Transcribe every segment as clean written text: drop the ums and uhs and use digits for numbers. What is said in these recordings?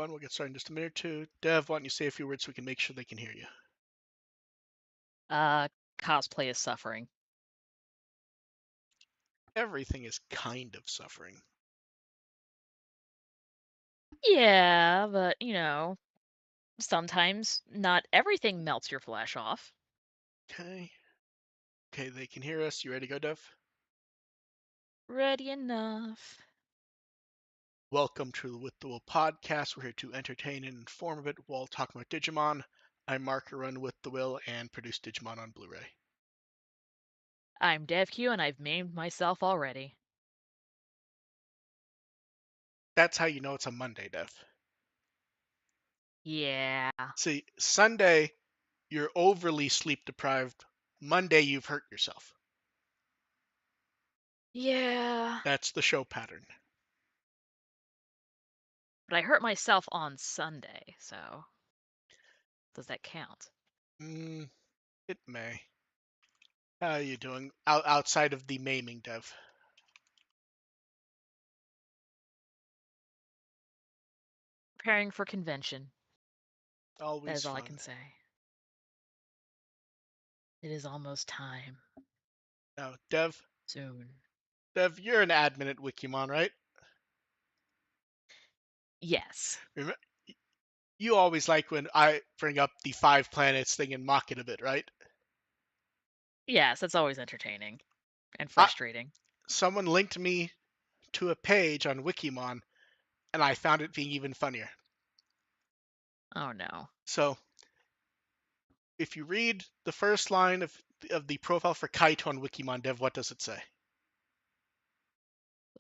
everyone. We'll get started in just a minute or two. Dev, why don't you say a few words so we can make sure they can hear you? Cosplay is suffering. Everything is kind of suffering. Yeah, but, sometimes not everything melts your flesh off. Okay. Okay, they can hear us. You ready to go, Dev? Ready enough. Welcome to the WtW podcast. We're here to entertain and inform a bit while talking about Digimon. I'm Mark, who run WtW and produce Digimon on Blu-ray. I'm DevQ and I've maimed myself already. That's how you know it's a Monday, Dev. Yeah. See, Sunday, you're overly sleep deprived. Monday, you've hurt yourself. Yeah. That's the show pattern. But I hurt myself on Sunday, so does that count? It may. How are you doing outside of the maiming, Dev? Preparing for convention. That Always is all I fun. can say. It is almost time. Now, Dev, Soon. you're an admin at Wikimon, right? Yes. Remember, you always like when I bring up the 5 planets thing and mock it a bit, right? Yes, that's always entertaining and I, frustrating. someone linked me to a page on Wikimon, and I found it being even funnier. Oh no. So, if you read the first line of the profile for Kaito on Wikimon, Dev, what does it say?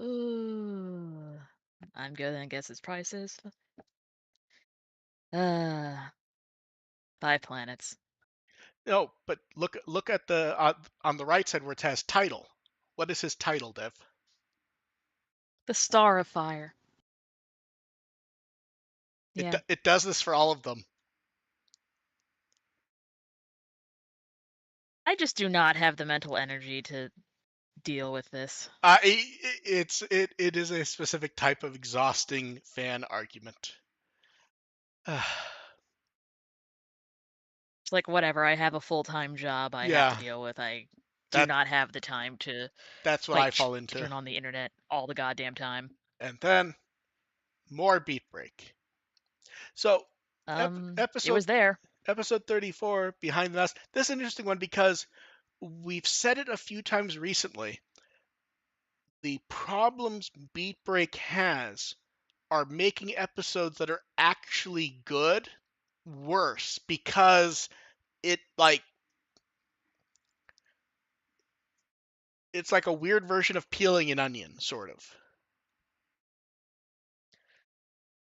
Ooh. I'm gonna guess its prices. Uh, 5 planets. No, but look at the on the right side where it has title. What is his title, Dev? The Star of Fire. It Yeah. it does this for all of them. I just do not have the mental energy to deal with this. It is a specific type of exhausting fan argument. It's like, whatever, I have a full-time job I have to Yeah, deal with. I do that not have the time to that's what I fight fall into. children on the internet all the goddamn time. And then more Beatbreak. So It was there. episode 34, Behind the Mask. This is an interesting one because we've said it a few times recently. The problems Beatbreak has are making episodes that are actually good worse because it it's like a weird version of peeling an onion, sort of.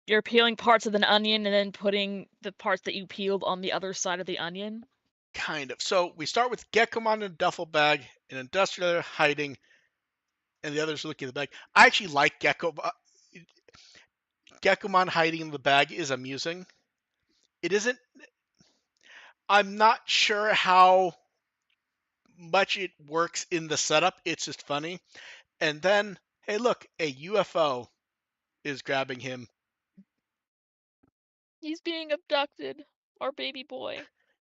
You're peeling parts of an onion and then putting the parts that you peeled on the other side of the onion? Kind of. So we start with Gekomon in a duffel bag, an industrial hiding, and the others looking at the bag. I actually like Gekomon hiding in the bag is amusing. It isn't. I'm not sure how much it works in the setup. It's just funny. And then, hey, look, a UFO is grabbing him. He's being abducted. Our baby boy.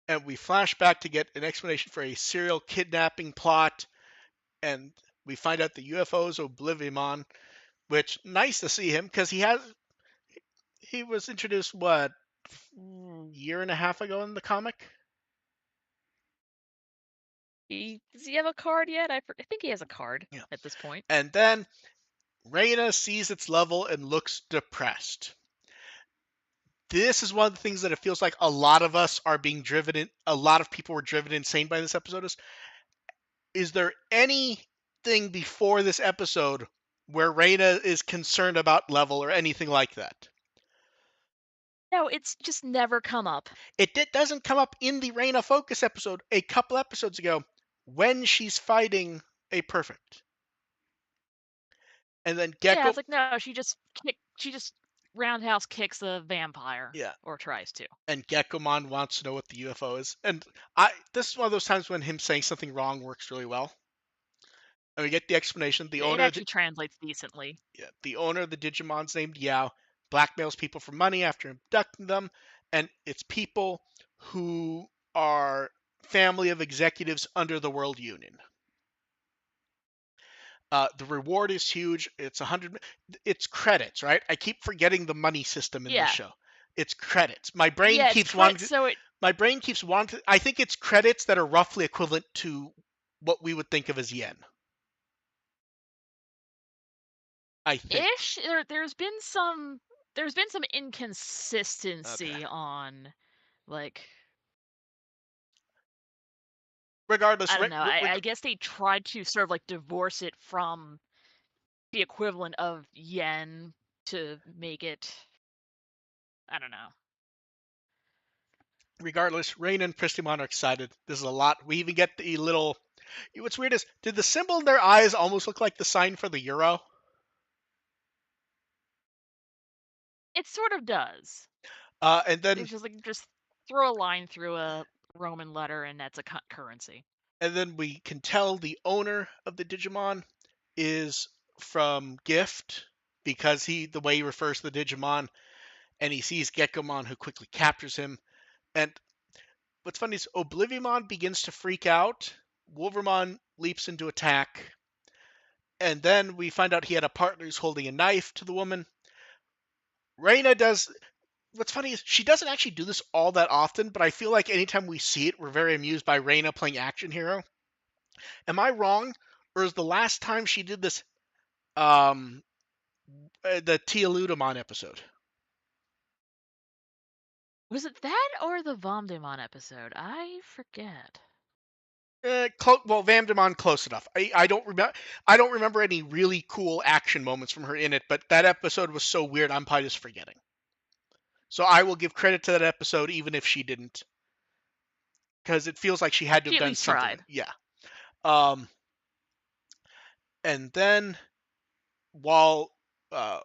And we flash back to get an explanation for a serial kidnapping plot. And we find out the UFO is Oblivimon, which nice to see him because he was introduced what year and a half ago in the comic. Does he have a card yet? I think he has a card Yeah. at this point. And then Reina sees its level and looks depressed. This is one of the things that it feels like a lot of us are being driven in. A lot of people were driven insane by this episode. Is there anything before this episode where Reina is concerned about level or anything like that? No, it's just never come up. Doesn't come up in the Reina Focus episode a couple episodes ago when she's fighting a perfect. And then Yeah, Gecko. it's like, no, she just roundhouse kicks a vampire. Yeah. Or tries to. And Gekomon wants to know what the UFO is. And this is one of those times when him saying something wrong works really well. And we get the explanation. It actually translates decently. The owner of the Digimon's named Yao, blackmails people for money after abducting them, and it's people who are family of executives under the World Union. The reward is huge. It's 100. It's credits, right? I keep forgetting the money system in this Yeah. show. It's credits. My brain Yeah, it's keeps wanting. so it My brain keeps wanting. I think it's credits that are roughly equivalent to what we would think of as yen. I think. ish there's been some Okay. inconsistency on like Regardless, I don't know. I guess they tried to sort of like divorce it from the equivalent of yen to make it I don't know. regardless, Rain and Pristimon are excited. This is a lot. We even get the little. What's weird is, did the symbol in their eyes almost look like the sign for the euro? It sort of does. And then It's just like just throw a line through a Roman letter and that's a currency. we can tell the owner of the Digimon is from Gift because the way he refers to the Digimon, and he sees Gekomon, who quickly captures him. And what's funny is Oblivimon begins to freak out. Wolvermon leaps into attack, and then we find out he had a partner who's holding a knife to the woman. Reina does. What's funny is she doesn't actually do this all that often, but I feel like anytime we see it, we're very amused by Reina playing action hero. Am I wrong, or is the last time she did this um, the Tealudamon episode? Was it that or the Vomdemon episode? I forget. Well, Vamdemon close enough. I don't remember. I don't remember any really cool action moments from her in it, but that episode was so weird. I'm probably just forgetting. So I will give credit to that episode, even if she didn't, because it feels like she had to She have at done least something. tried. Yeah. Um, and then while uh,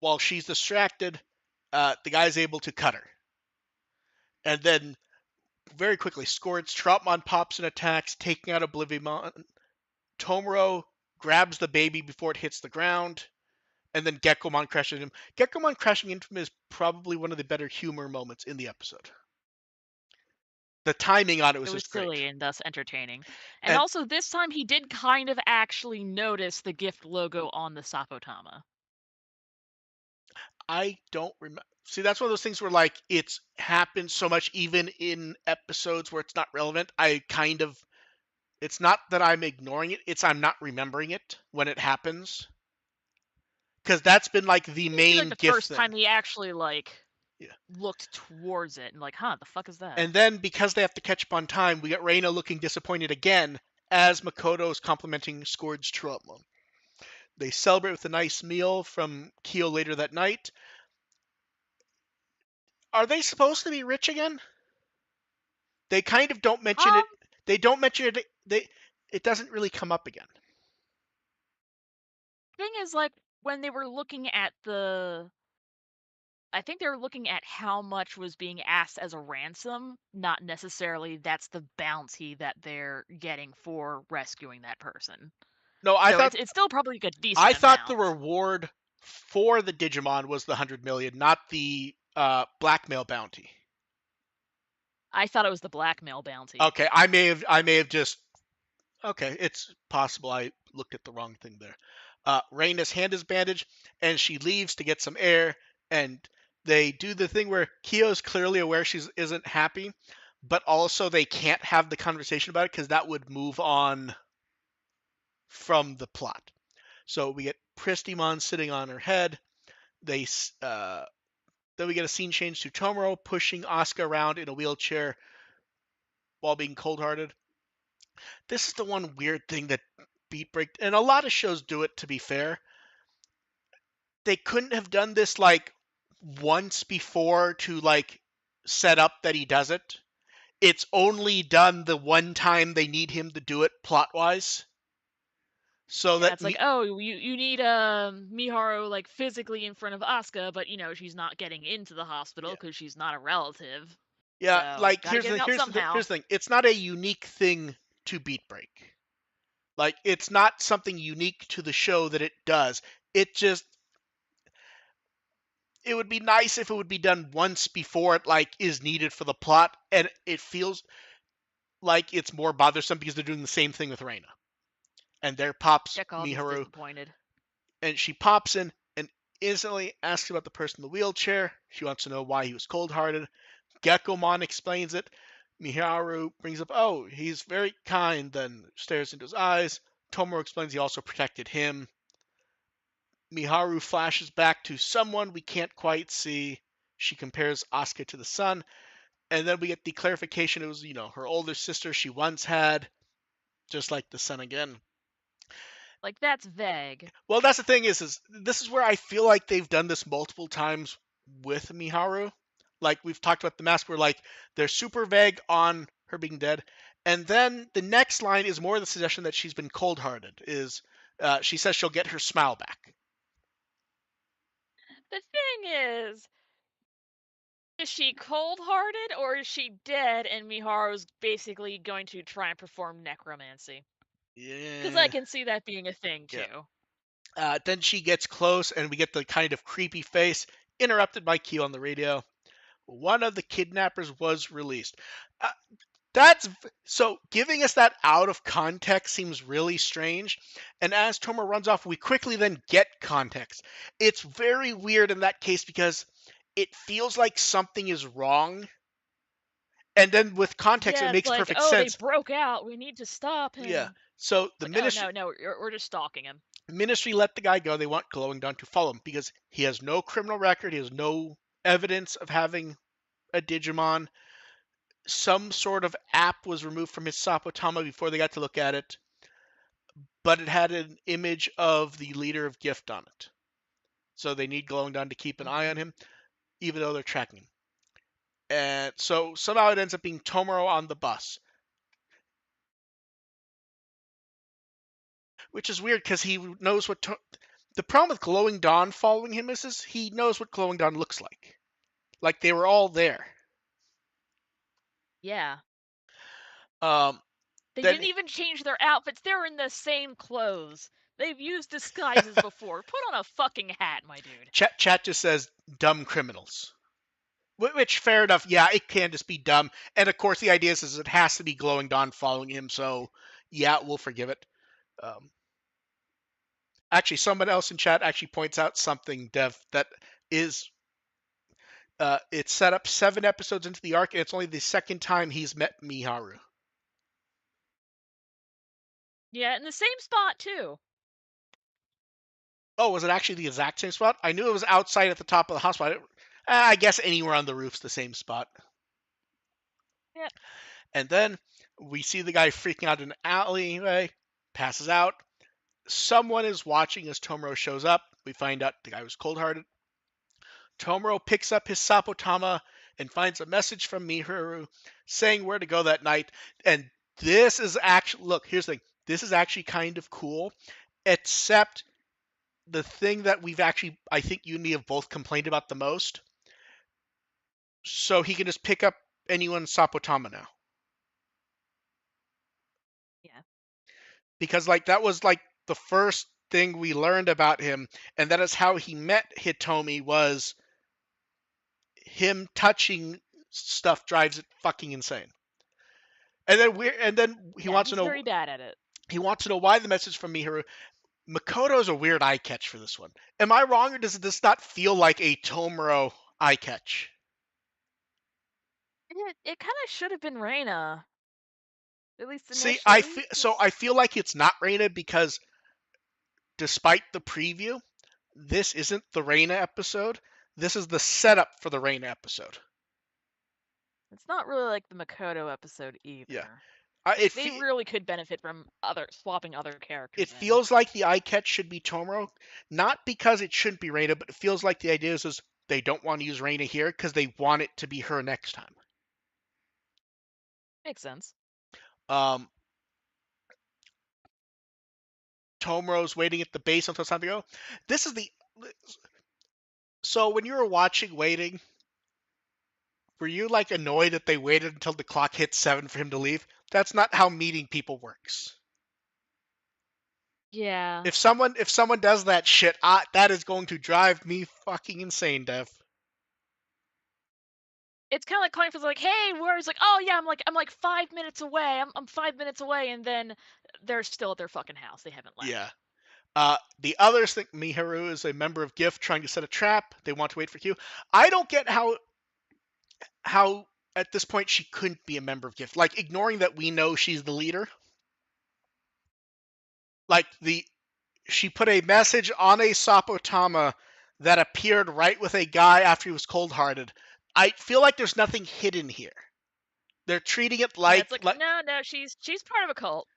while she's distracted, the guy's able to cut her, and then very quickly, Scourge Troutmon pops and attacks, taking out Oblivimon. Tomoro grabs the baby before it hits the ground, and then Gekomon crashes him. Gekomon crashing into him is probably one of the better humor moments in the episode. The timing on it It was was just great. silly and thus entertaining. And And also this time he did kind of actually notice the gift logo on the Sapotama. I don't remember. See, that's one of those things where, like, it's happened so much, even in episodes where it's not relevant. It's not that I'm ignoring it, it's I'm not remembering it when it happens. Because that's been, like, the It'd be like main the gift first thing. time they actually like Yeah. looked towards it and like, huh, the fuck is that? And then, because they have to catch up on time, we get Reina looking disappointed again as Makoto is complimenting Scourge Trotman. They celebrate with a nice meal from Kyo later that night. Are they supposed to be rich again? They kind of don't mention Um, it. They don't mention it. It doesn't really come up again. thing is like when they were looking at the I think they were looking at how much was being asked as a ransom, not necessarily that's the bounty that they're getting for rescuing that person. No, So it's still probably like a I decent thought the amount. reward for the Digimon was the 100 million, not the blackmail bounty. I thought it was the blackmail bounty. Okay, I may have just. Okay, it's possible I looked at the wrong thing there. Reina's hand is bandaged, and she leaves to get some air. And they do the thing where Kyo's clearly aware she isn't happy, but also they can't have the conversation about it because that would move on from the plot. So we get Pristimon sitting on her head. They Then we get a scene change to Tomoro pushing Asuka around in a wheelchair while being cold-hearted. This is the one weird thing that Beatbreak, and a lot of shows do it, to be fair. They couldn't have done this like once before to like set up that he does it. It's only done the one time they need him to do it plot wise. So Yeah, that it's like, me oh, you need Miharu like physically in front of Asuka, but she's not getting into the hospital Yeah. because she's not a relative. Yeah, So like gotta get him out somehow. here's the thing. It's not a unique thing to Beat Break. Like, it's not something unique to the show that it does. It just it would be nice if it would be done once before it like is needed for the plot, and it feels like it's more bothersome because they're doing the same thing with Reina. And there pops Chekhov is Miharu, disappointed. and she pops in and instantly asks about the person in the wheelchair. She wants to know why he was cold-hearted. Geckomon explains it. Miharu brings up, oh, he's very kind, then stares into his eyes. Tomoro explains he also protected him. Miharu flashes back to someone we can't quite see. She compares Asuka to the sun, and then we get the clarification it was, her older sister she once had, just like the sun again. Like, that's vague. Well, that's the thing is this is where I feel like they've done this multiple times with Miharu. Like we've talked about the mask, where like they're super vague on her being dead, and then the next line is more the suggestion that she's been cold-hearted. She says she'll get her smile back. The thing is she cold-hearted or is she dead and Miharu's basically going to try and perform necromancy? Because I Yeah, can see that being a thing yeah. too. Then she gets close, and we get the kind of creepy face interrupted by Q on the radio. One of the kidnappers was released. Uh, That's so giving us that out of context seems really strange. And as Tomer runs off, we quickly then get context. It's very weird in that case because it feels like something is wrong. And then with context, it Yeah, it's makes like, perfect oh, they sense. broke out. We need to stop Yeah. him. So It's the like, oh, ministry, no, no, we're just stalking him. ministry let the guy go. They want Glowing Dawn to follow him because he has no criminal record. He has no evidence of having a Digimon. Some sort of app was removed from his Sapotama before they got to look at it, but it had an image of the leader of Gift on it. So they need Glowing Dawn to keep an eye Mm-hmm. on him, even though they're tracking him. And so somehow it ends up being Tomoro on the bus, which is weird because he knows what. The problem with Glowing Dawn following him is he knows what Glowing Dawn looks like. Like they were all there. Yeah. Um, They then didn't even change their outfits. They're in the same clothes. They've used disguises before. Put on a fucking hat, my dude. chat just says dumb criminals. Which, fair enough. Yeah, it can just be dumb. And of course, the idea is it has to be Glowing Dawn following him. So, yeah, we'll forgive it. Um, Actually, someone else in chat actually points out something, Dev, that is it's set up 7 episodes into the arc, and it's only the second time he's met Miharu. Yeah, in the same spot, too. Oh, was it actually the exact same spot? I knew it was outside at the top of the hospital. I guess anywhere on the roof's the same spot. Yep. And then we see the guy freaking out in an alleyway, passes out. Someone is watching as Tomoro shows up. We find out the guy was cold-hearted. Tomoro picks up his Sapotama and finds a message from Miharu saying where to go that night. And this is actually, look, here's the thing. This is actually kind of cool, except the thing that we've actually, I think you and me have both complained about the most. So he can just pick up anyone's Sapotama now. Yeah. Because, like, that was, like, the first thing we learned about him. And that is how he met Hitomi, was him touching stuff drives it fucking insane. And then Yeah, he's very bad at it. he wants to know why the message from Miharu. Makoto's a weird eye catch for this one. Am I wrong, or does this not feel like a Tomoro eye catch? It kind of should have been Reina, at least See, initially. I feel like it's not Reina because despite the preview, this isn't the Reina episode. This is the setup for the Reina episode. It's not really like the Makoto episode Yeah, either. it They fe- really could benefit from swapping other it characters in. feels like the eye catch should be Tomoro, not because it shouldn't be Reina, but it feels like the idea is they don't want to use Reina here because they want it to be her next time. Makes sense. Um, Tomoro's waiting at the base until it's time to go. This is the so when you were watching Waiting, were you like annoyed that they waited until the clock hit 7 for him to leave? That's not how meeting people works. Yeah. If someone does that shit, that is going to drive me fucking insane, Dev. It's kinda like calling for like, "Hey, where?" He's like, "Oh, yeah, I'm like 5 minutes away. I'm 5 minutes away," and then they're still at their fucking house. They haven't Yeah. left. The others think Miharu is a member of GIF trying to set a trap. They want to wait for Q. I don't get how at this point she couldn't be a member of GIF. Like ignoring that we know she's the leader. Like the she put a message on a Sapotama that appeared right with a guy after he was cold-hearted. I feel like there's nothing hidden here. They're treating it Yeah, like it's like, like "No, no, she's part of a cult."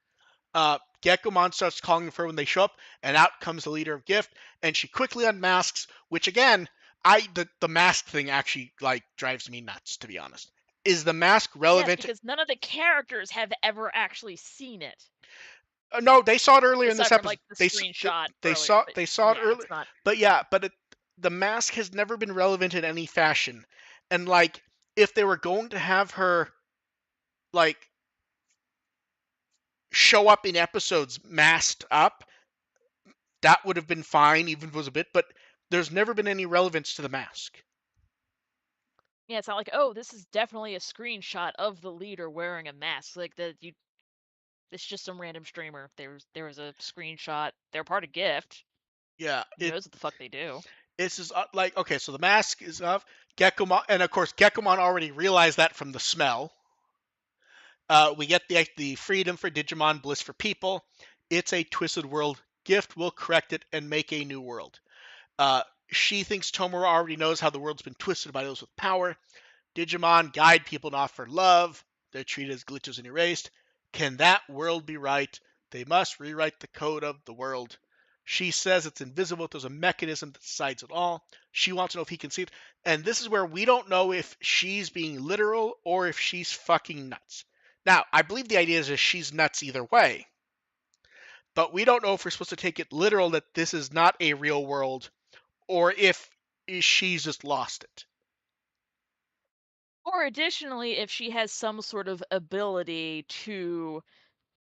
Gekomon starts calling for her when they show up, and out comes the leader of Gift, and she quickly unmasks. Which again, the mask thing actually like drives me nuts. To be honest, is the mask Yes, relevant? because none of the characters have ever actually seen it, No, they saw it earlier in this aside from, episode. like, the screenshot They earlier, saw but they saw it yeah, earlier, it's not. but yeah, the mask has never been relevant in any fashion, and like if they were going to have her like show up in episodes masked up, that would have been fine, even if it was a bit. But there's never been any relevance to the mask. Yeah, it's not like, "Oh, this is definitely a screenshot of the leader wearing a mask." Like, it's just some random streamer. There was a screenshot. They're part of Gift. Yeah, Who knows what the fuck they do? it's just like okay, so the mask is off. Gekomon, and of course Gekomon already realized that from the smell. We get the freedom for Digimon, bliss for people. It's a twisted world. Gift will correct it and make a new world. Uh, she thinks Tomura already knows how the world's been twisted by those with power. Digimon guide people to offer love. They're treated as glitches and erased. Can that world be right? They must rewrite the code of the world. She says it's invisible. There's a mechanism that decides it all. She wants to know if he can see it. And this is where we don't know if she's being literal or if she's fucking nuts. Now, I believe the idea is that she's nuts either way. But we don't know if we're supposed to take it literal that this is not a real world or if she's just lost it. Or additionally, if she has some sort of ability to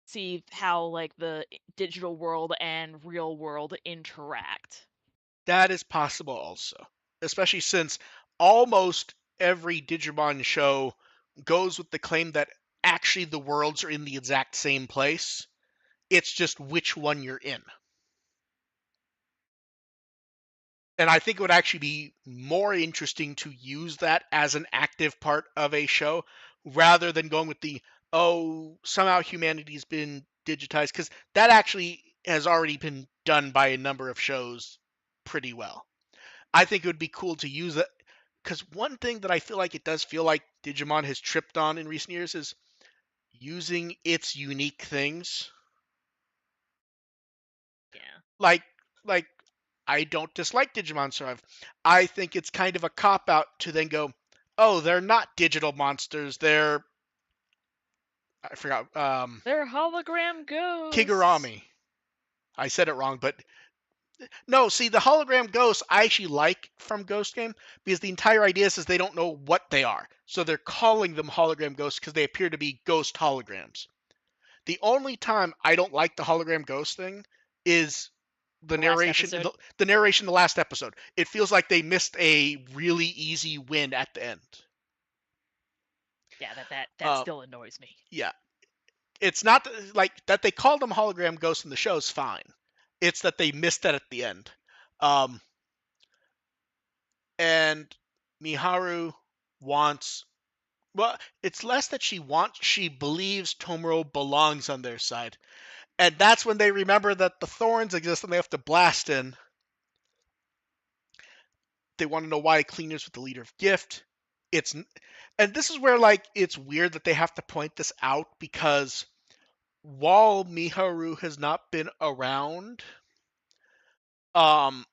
see how, like, the digital world and real world interact. That is possible also, especially since almost every Digimon show goes with the claim that actually the worlds are in the exact same place. It's just which one you're in. And I think it would actually be more interesting to use that as an active part of a show rather than going with the, oh, somehow humanity's been digitized, because that actually has already been done by a number of shows pretty well. I think it would be cool to use it because one thing that I feel like it does feel like Digimon has tripped on in recent years is using its unique things. Yeah. Like, like I don't dislike Digimon Survive. I think it's kind of a cop out to then go, oh, they're not digital monsters. They're I forgot They're hologram ghosts. Kigurami. I said it wrong, but no, see, the hologram ghosts I actually like from Ghost Game because the entire idea is they don't know what they are. So they're calling them hologram ghosts because they appear to be ghost holograms. The only time I don't like the hologram ghost thing is the The last narration in episode. the narration in the last episode. It feels like they missed a really easy win at the end. Yeah, that Uh, still annoys me. yeah, it's not like that they called them hologram ghosts in the show is fine. It's that they missed that at the end. Um, and Miharu wants, well, it's less that she wants, she believes Tomoro belongs on their side. And that's when they remember that the thorns exist and they have to blast in. They want to know why cleaners with the leader of Gift. It's and this is where like it's weird that they have to point this out because while Miharu has not been around, um,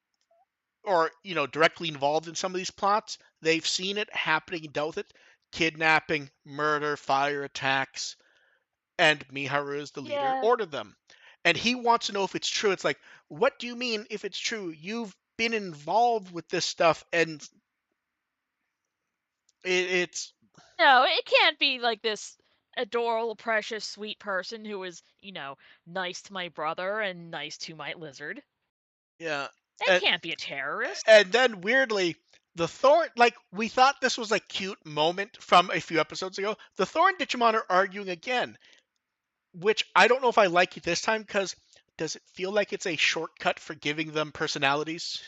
or directly involved in some of these plots, they've seen it happening and dealt with it. Kidnapping, murder, fire attacks, and Miharu is the leader, Yeah. ordered them. And he wants to know if it's true. It's like, what do you mean if it's true? You've been involved with this stuff, and it's No, it can't be like this. adorable, precious, sweet person who was, nice to my brother and nice to my lizard. Yeah. They And, can't be a terrorist. and then weirdly, the Thorn, like, we thought this was a cute moment from a few episodes ago. The Thorn Digimon are arguing again, which I don't know if I like it this time because does it feel like it's a shortcut for giving them personalities?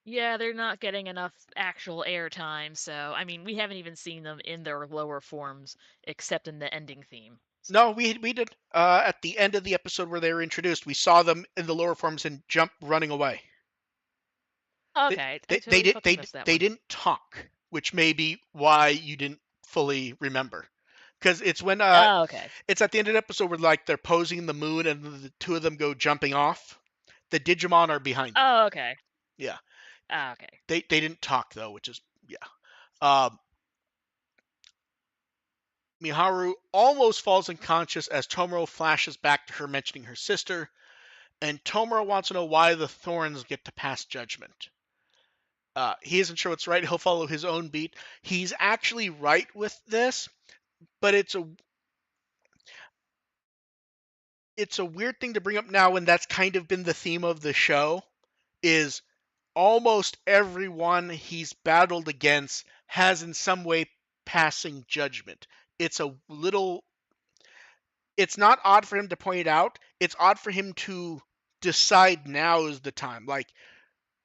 Yeah, they're not getting enough actual airtime, so I mean, we haven't even seen them in their lower forms except in the ending theme. So, No, we did. At the end of the episode where they were introduced, we saw them in the lower forms and jump running away. They okay, I they totally did fucking missed that they one. didn't talk, which may be why you didn't fully remember. Because it's when Oh, okay. it's at the end of the episode where like they're posing in the moon and the two of them go jumping off. The Digimon are behind them. Oh, okay. Yeah, Oh, okay. they didn't talk though, which is yeah. Um, Miharu almost falls unconscious as Tomoro flashes back to her mentioning her sister, and Tomura wants to know why the Thorns get to pass judgment. He isn't sure what's right. He'll follow his own beat. He's actually right with this, but it's a weird thing to bring up now when that's kind of been the theme of the show. Is almost everyone he's battled against has in some way passing judgment. It's a little. It's not odd for him to point it out. It's odd for him to decide now is the time. Like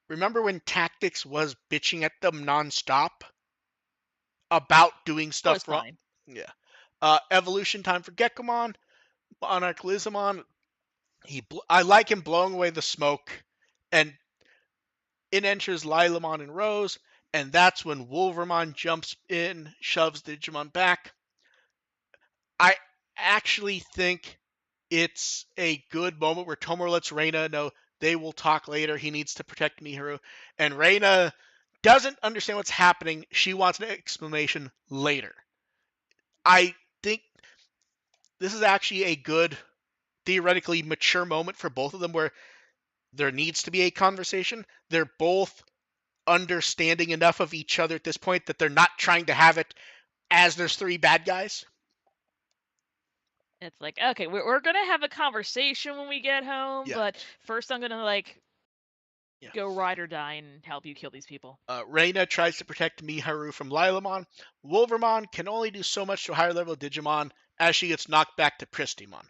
remember when Tactics was bitching at them nonstop about doing That was stuff wrong? fine. Yeah. Evolution time for Gekomon, Monarch Lizamon. I like him blowing away the smoke, and in enters Lilamon and Rose, and that's when Wolvermon jumps in, shoves Digimon back. I actually think it's a good moment where Tomura lets Reina know they will talk later. He needs to protect Miharu. And Reina doesn't understand what's happening. She wants an explanation later. I think this is actually a good, theoretically mature moment for both of them where there needs to be a conversation. They're both understanding enough of each other at this point that they're not trying to have it as there's three bad guys. It's like, okay, we're gonna have a conversation when we get home, Yeah. but first I'm gonna like Yeah. go ride or die and help you kill these people. Reina tries to protect Miharu from Lilamon. Wolvermon can only do so much to higher level Digimon as she gets knocked back to Pristimon.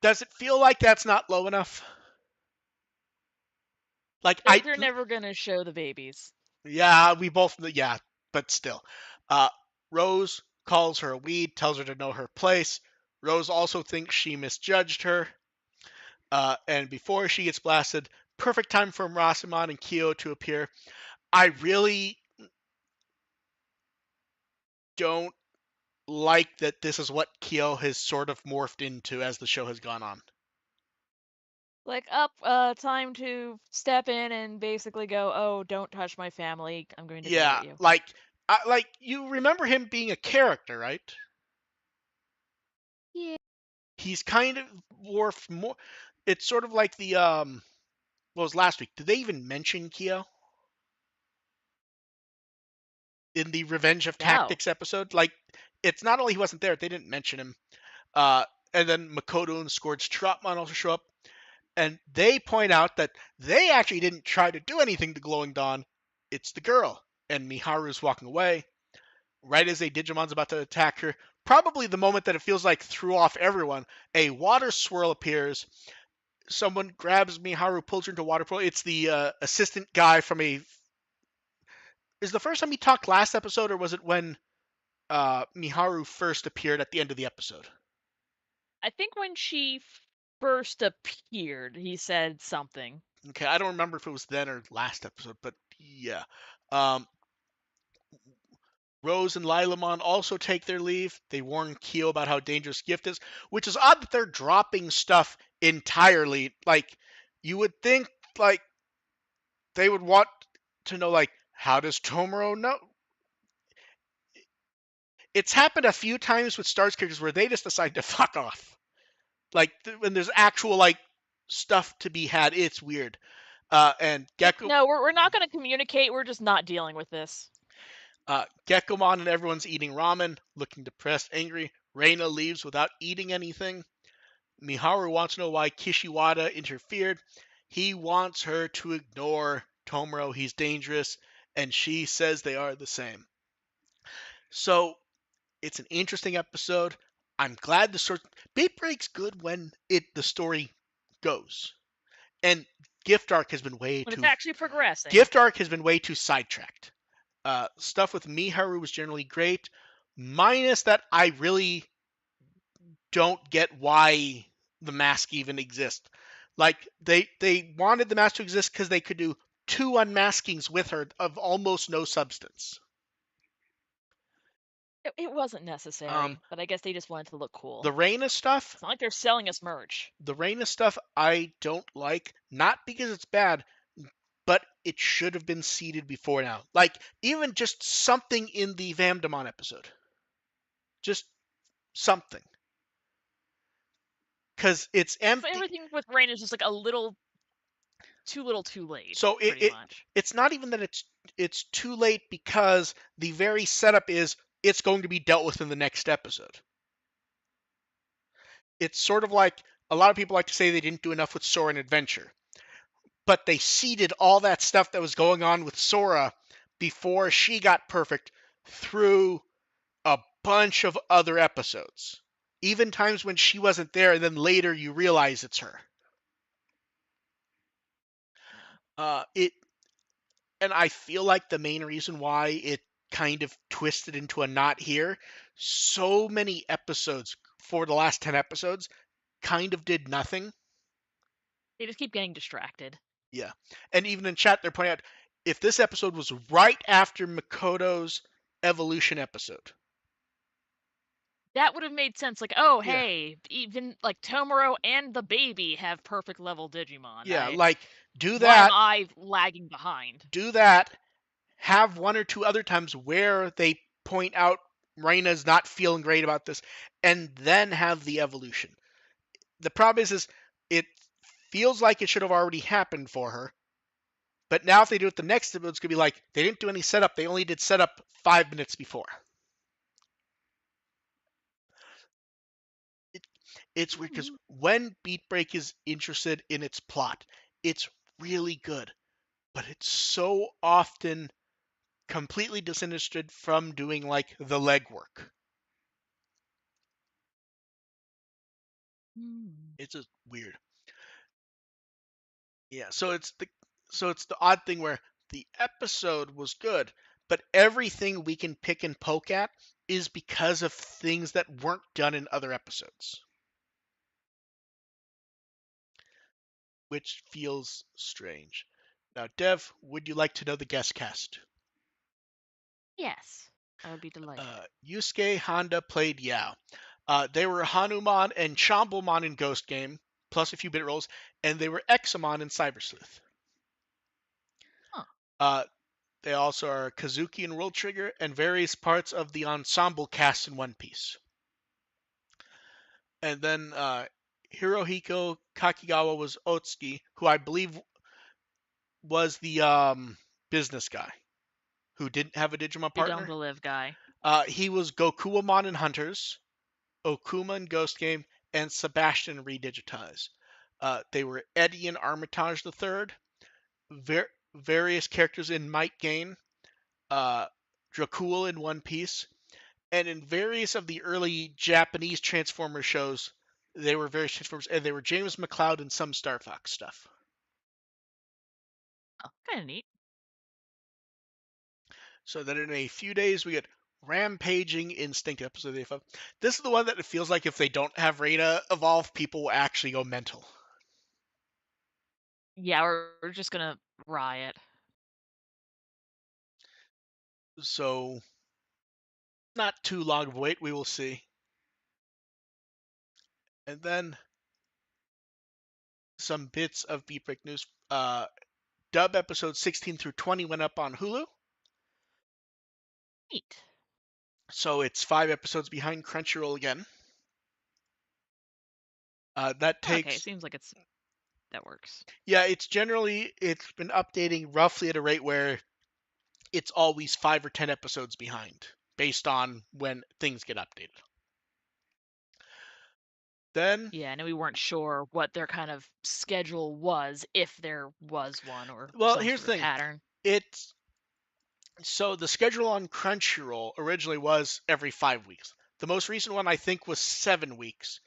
Does it feel like that's not low enough? Like They're never gonna show the babies. yeah, we both, yeah, but still. Uh, Rose calls her a weed, tells her to know her place. Rose also thinks she misjudged her. And before she gets blasted, perfect time for Rasamon and Kyo to appear. I really don't like that this is what Kyo has sort of morphed into as the show has gone on. Like, up, time to step in and basically go, oh, don't touch my family. I'm going to go Yeah, get you. like you remember him being a character, right? Yeah. He's kind of morphed more. It's sort of like the what was last week? Did they even mention Kyo in the Revenge of No. Tactics episode? Like, it's not only he wasn't there; they didn't mention him. Uh, and then Makoto and Scourge Trotmon also show up, and they point out that they actually didn't try to do anything to Glowing Dawn. It's the girl, and Miharu's walking away right as a Digimon's about to attack her. Probably the moment that it feels like threw off everyone. A water swirl appears. Someone grabs Miharu, pulls her into water pool. It's the assistant guy from a. Is the first time he talked last episode, or was it when Miharu first appeared at the end of the episode? I think when she first appeared, he said something. Okay, I don't remember if it was then or last episode, but yeah. Um, Rose and Lilamon also take their leave. They warn Kyo about how dangerous Gift is, which is odd that they're dropping stuff entirely. Like, you would think, like, they would want to know, like, how does Tomoro know? It's happened a few times with Stars characters where they just decide to fuck off. Like, when there's actual, like, stuff to be had, it's weird. And Gecko, No, we're not going to communicate. We're just not dealing with this. Gekomon and everyone's eating ramen, looking depressed, angry. Reina leaves without eating anything. Miharu wants to know why Kishiwada interfered. He wants her to ignore Tomoro. He's dangerous, and she says they are the same. So it's an interesting episode. I'm glad the story. Beat Break's good when the story goes, and Gift Arc has been way When it's too. actually progressing. Gift Arc has been way too sidetracked. Stuff with Miharu was generally great, minus that I really don't get why the mask even exists. Like they wanted the mask to exist because they could do two unmaskings with her of almost no substance. It wasn't Um, necessary, but I guess they just wanted to look the cool. Reina stuff, It's not like they're selling us merch. I don't like, not because it's bad, but it should have been seeded before now. Like even just something in the Vamdemon episode, just something, because it's So empty. everything with Rain is just like a little too late, So pretty much. it's not even that it's too late because the very setup is it's going to be dealt with in the next episode. It's sort of like a lot of people like to say they didn't do enough with Sora and Adventure, but they seeded all that stuff that was going on with Sora before she got perfect through a bunch of other episodes. Even times when she wasn't there, and then later you realize it's her. It and I feel like the main reason why it kind of twisted into a knot here, so many episodes for the last 10 episodes kind of did nothing. They just keep getting distracted. Yeah. And even in chat, they're pointing out if this episode was right after Makoto's evolution episode. That would have made sense. Like, oh, Yeah. hey, even like Tomoro and the baby have perfect level Digimon. Yeah. I Like, do Why am that, I lagging behind? do that, have one or two other times where they point out Reina's not feeling great about this, and then have the evolution. The problem is it feels like it should have already happened for her. But now if they do it the next episode, it's gonna be like they didn't do any setup. They only did setup 5 minutes before. It, it's weird because Mhm. when Beat Break is interested in its plot, it's really good. But it's so often completely disinterested from doing like the legwork. Hmm. It's just weird. Yeah, so it's the odd thing where the episode was good, but everything we can pick and poke at is because of things that weren't done in other episodes, which feels strange. Now, Dev, would you like to know the guest cast? Yes, I would be delighted. Yusuke Honda played Yao. They were Hanuman and Chamblemon in Ghost Game, plus a few bit rolls, and they were Examon in Cyber Sleuth. Huh. Uh, They also are Kazuki and World Trigger and various parts of the ensemble cast in One Piece. And then Hirohiko Kakigawa was Otsuki, who I believe was the business guy who didn't have a Digimon Too dumb partner. to live guy. He was Gokuamon in Hunters, Okuma in Ghost Game, and Sebastian redigitized. They were Eddie in Armitage the Third, various characters in Might Gain, uh, Dracul in One Piece, and in various of the early Japanese Transformer shows, they were various Transformers, and they were James McLeod and some Star Fox stuff. Oh, kind of neat. So that in a few days we get Rampaging Instinct episode 85. This is the one that it feels like if they don't have Reina evolve, people will actually go mental. Yeah, we're just gonna riot. So not too long of a wait, we will see. And then some bits of Beat Break news. Dub episode 16 through 20 went up on Hulu. Neat. So it's 5 episodes behind Crunchyroll again. That Okay, takes seems like that works. Yeah, it's been updating roughly at a rate where it's always 5 or 10 episodes behind based on when things get updated. Then, Yeah, and we weren't sure what their kind of schedule was, if there was one or well, some here's sort the of thing. pattern. It's so the schedule on Crunchyroll originally was every 5 weeks. The most recent one I think was 7 weeks.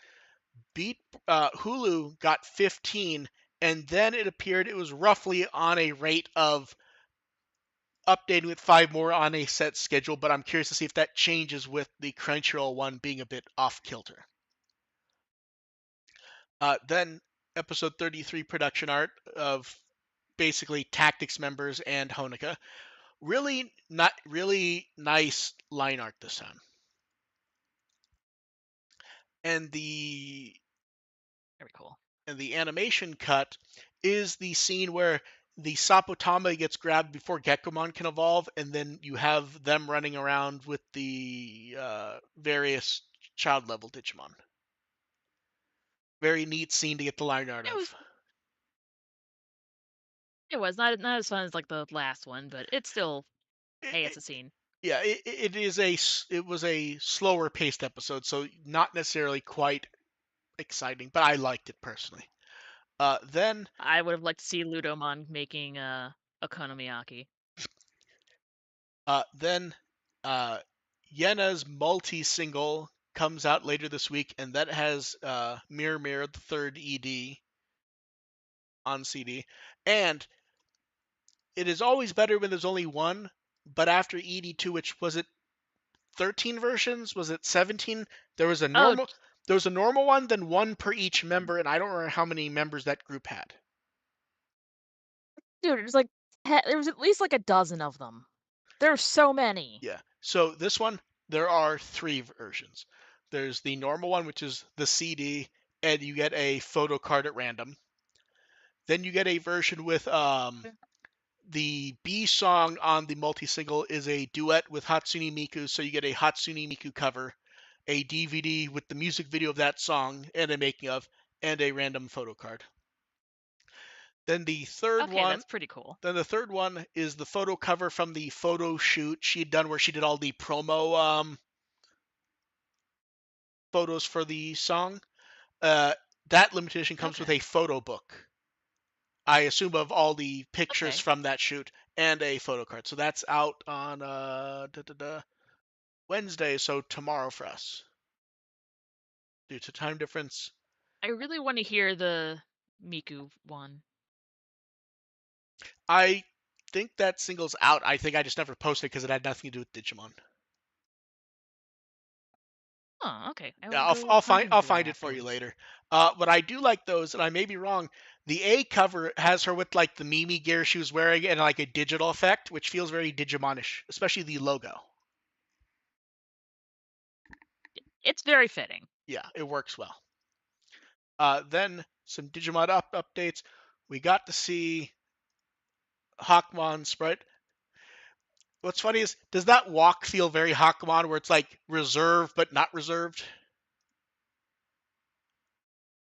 Beat Hulu got 15, and then it appeared it was roughly on a rate of updating with 5 more on a set schedule. But I'm curious to see if that changes with the Crunchyroll one being a bit off kilter. Then episode 33 production art of basically Tactics members and Honika. Really not really nice line art this time. And the Very cool. animation cut is the scene where the Sapotama gets grabbed before Gekomon can evolve, and then you have them running around with the various child level Digimon. Very neat scene to get the line art It was of. it was not as fun as like the last one, but it's still, hey, It, it's a scene. yeah, it was a slower paced episode, so not necessarily quite exciting, but I liked it personally. Then I would have liked to see Ludomon making Okonomiyaki. then Yena's multi single comes out later this week, and that has Mirror Mirror the third ED on CD. And it is always better when there's only one, but after ED2, which was it 13 versions? Was it 17? There was a Oh, normal one, then one per each member, and I don't remember how many members that group had. dude, there's like there was at least like a dozen of them. There's so many. Yeah. So this one, there are 3 versions. There's the normal one, which is the CD, and you get a photo card at random. Then you get a version with the B song on the multi single is a duet with Hatsune Miku, so you get a Hatsune Miku cover, a DVD with the music video of that song and a making of, and a random photo card. Then the third Okay, one that's pretty cool. Then the third one is the photo cover from the photo shoot she had done where she did all the promo photos for the song. Uh, that limitation comes with Okay. a photo book. I assume of all the pictures Okay. from that shoot and a photo card. So that's out on Wednesday, so tomorrow for us due to time difference. I really want to hear the Miku one. I think that single's out. I think I just never posted because it had nothing to do with Digimon. Oh, okay. I will Yeah, go hunt I'll into that find it for you afterwards. later. But I do like those, and I may be wrong. The A cover has her with like the Mimi gear she was wearing and like a digital effect, which feels very Digimonish, especially the logo. It's very fitting. Yeah, it works well. Then some Digimon Up updates. We got to see Hawkmon sprite. What's funny is, does that walk feel very Hawkmon, where it's like reserved but not reserved?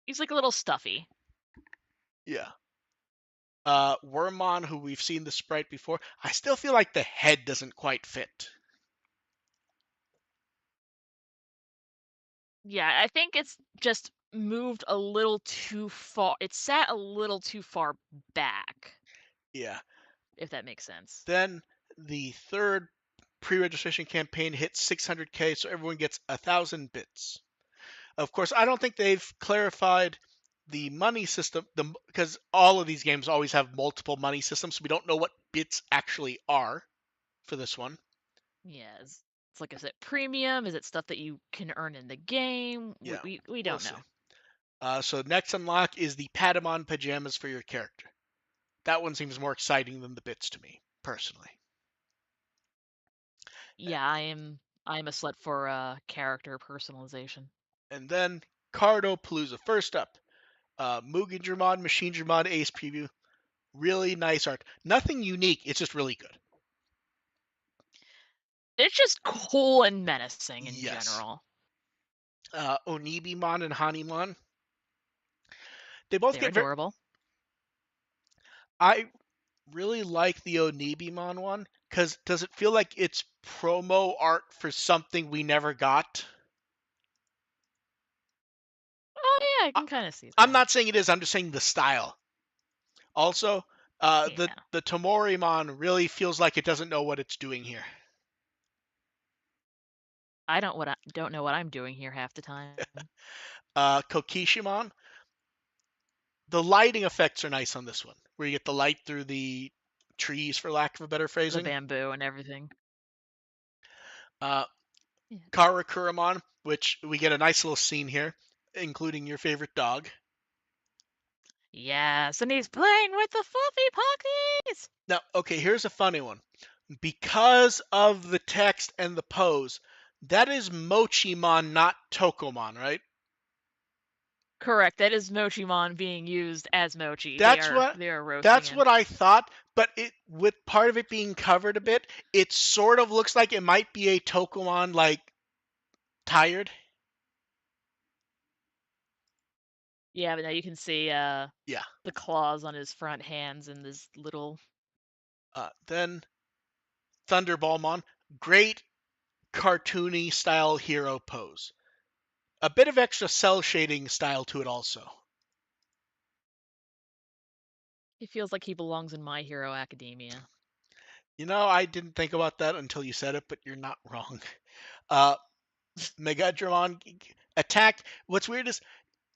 He's like a little stuffy. Yeah. Wormmon, who we've seen the sprite before, I still feel like the head doesn't quite fit. Yeah, I think it's just moved a little too far. It sat a little too far back, Yeah. if that makes sense. Then the third pre-registration campaign hits 600K, so everyone gets 1,000 bits. Of course, I don't think they've clarified the money system, because all of these games always have multiple money systems, so we don't know what bits actually are for this one. Yeah, it's like, is it premium? Is it stuff that you can earn in the game? We Yeah, we, we we'll don't see. know. So next unlock is the Patamon pajamas for your character. That one seems more exciting than the bits to me, personally. Yeah, I am a slut for character personalization. And then Cardo Palooza. First up, Mugen Dramon, Machine Dramon Ace Preview. Really nice art. Nothing unique. It's just really good. It's just cool and menacing in Yes. general. Onibimon and Hanimon. They both They're get very. adorable. I really like the Onibimon one Because does it feel like it's promo art for something we never got? Oh, yeah, I I, can kinda see I'm that. not saying it is. I'm just saying the style. Also, Yeah. the Tomorimon really feels like it doesn't know what it's doing here. I don't know what I'm doing here half the time. Kokishimon, the lighting effects are nice on this one, where you get the light through the trees, for lack of a better The phrasing. bamboo and everything. Uh, Yeah. Karakuramon, which we get a nice little scene here, including your favorite dog. Yes, and he's playing with the fluffy puppies! Now, okay, here's a funny one. Because of the text and the pose, that is Mochimon, not Tokomon, right? Correct, that is Mochimon being used as Mochi. That's what They are roasting that's him. what I thought, but it with part of it being covered a bit, it sort of looks like it might be a Tokomon like tired. Yeah, but now you can see, Yeah. the claws on his front hands and this little. Then Thunderballmon, great cartoony style hero pose. A bit of extra cell shading style to it also. He feels like he belongs in My Hero Academia. You know, I didn't think about that until you said it, but you're not wrong. Uh, Megadramon attack. What's weird is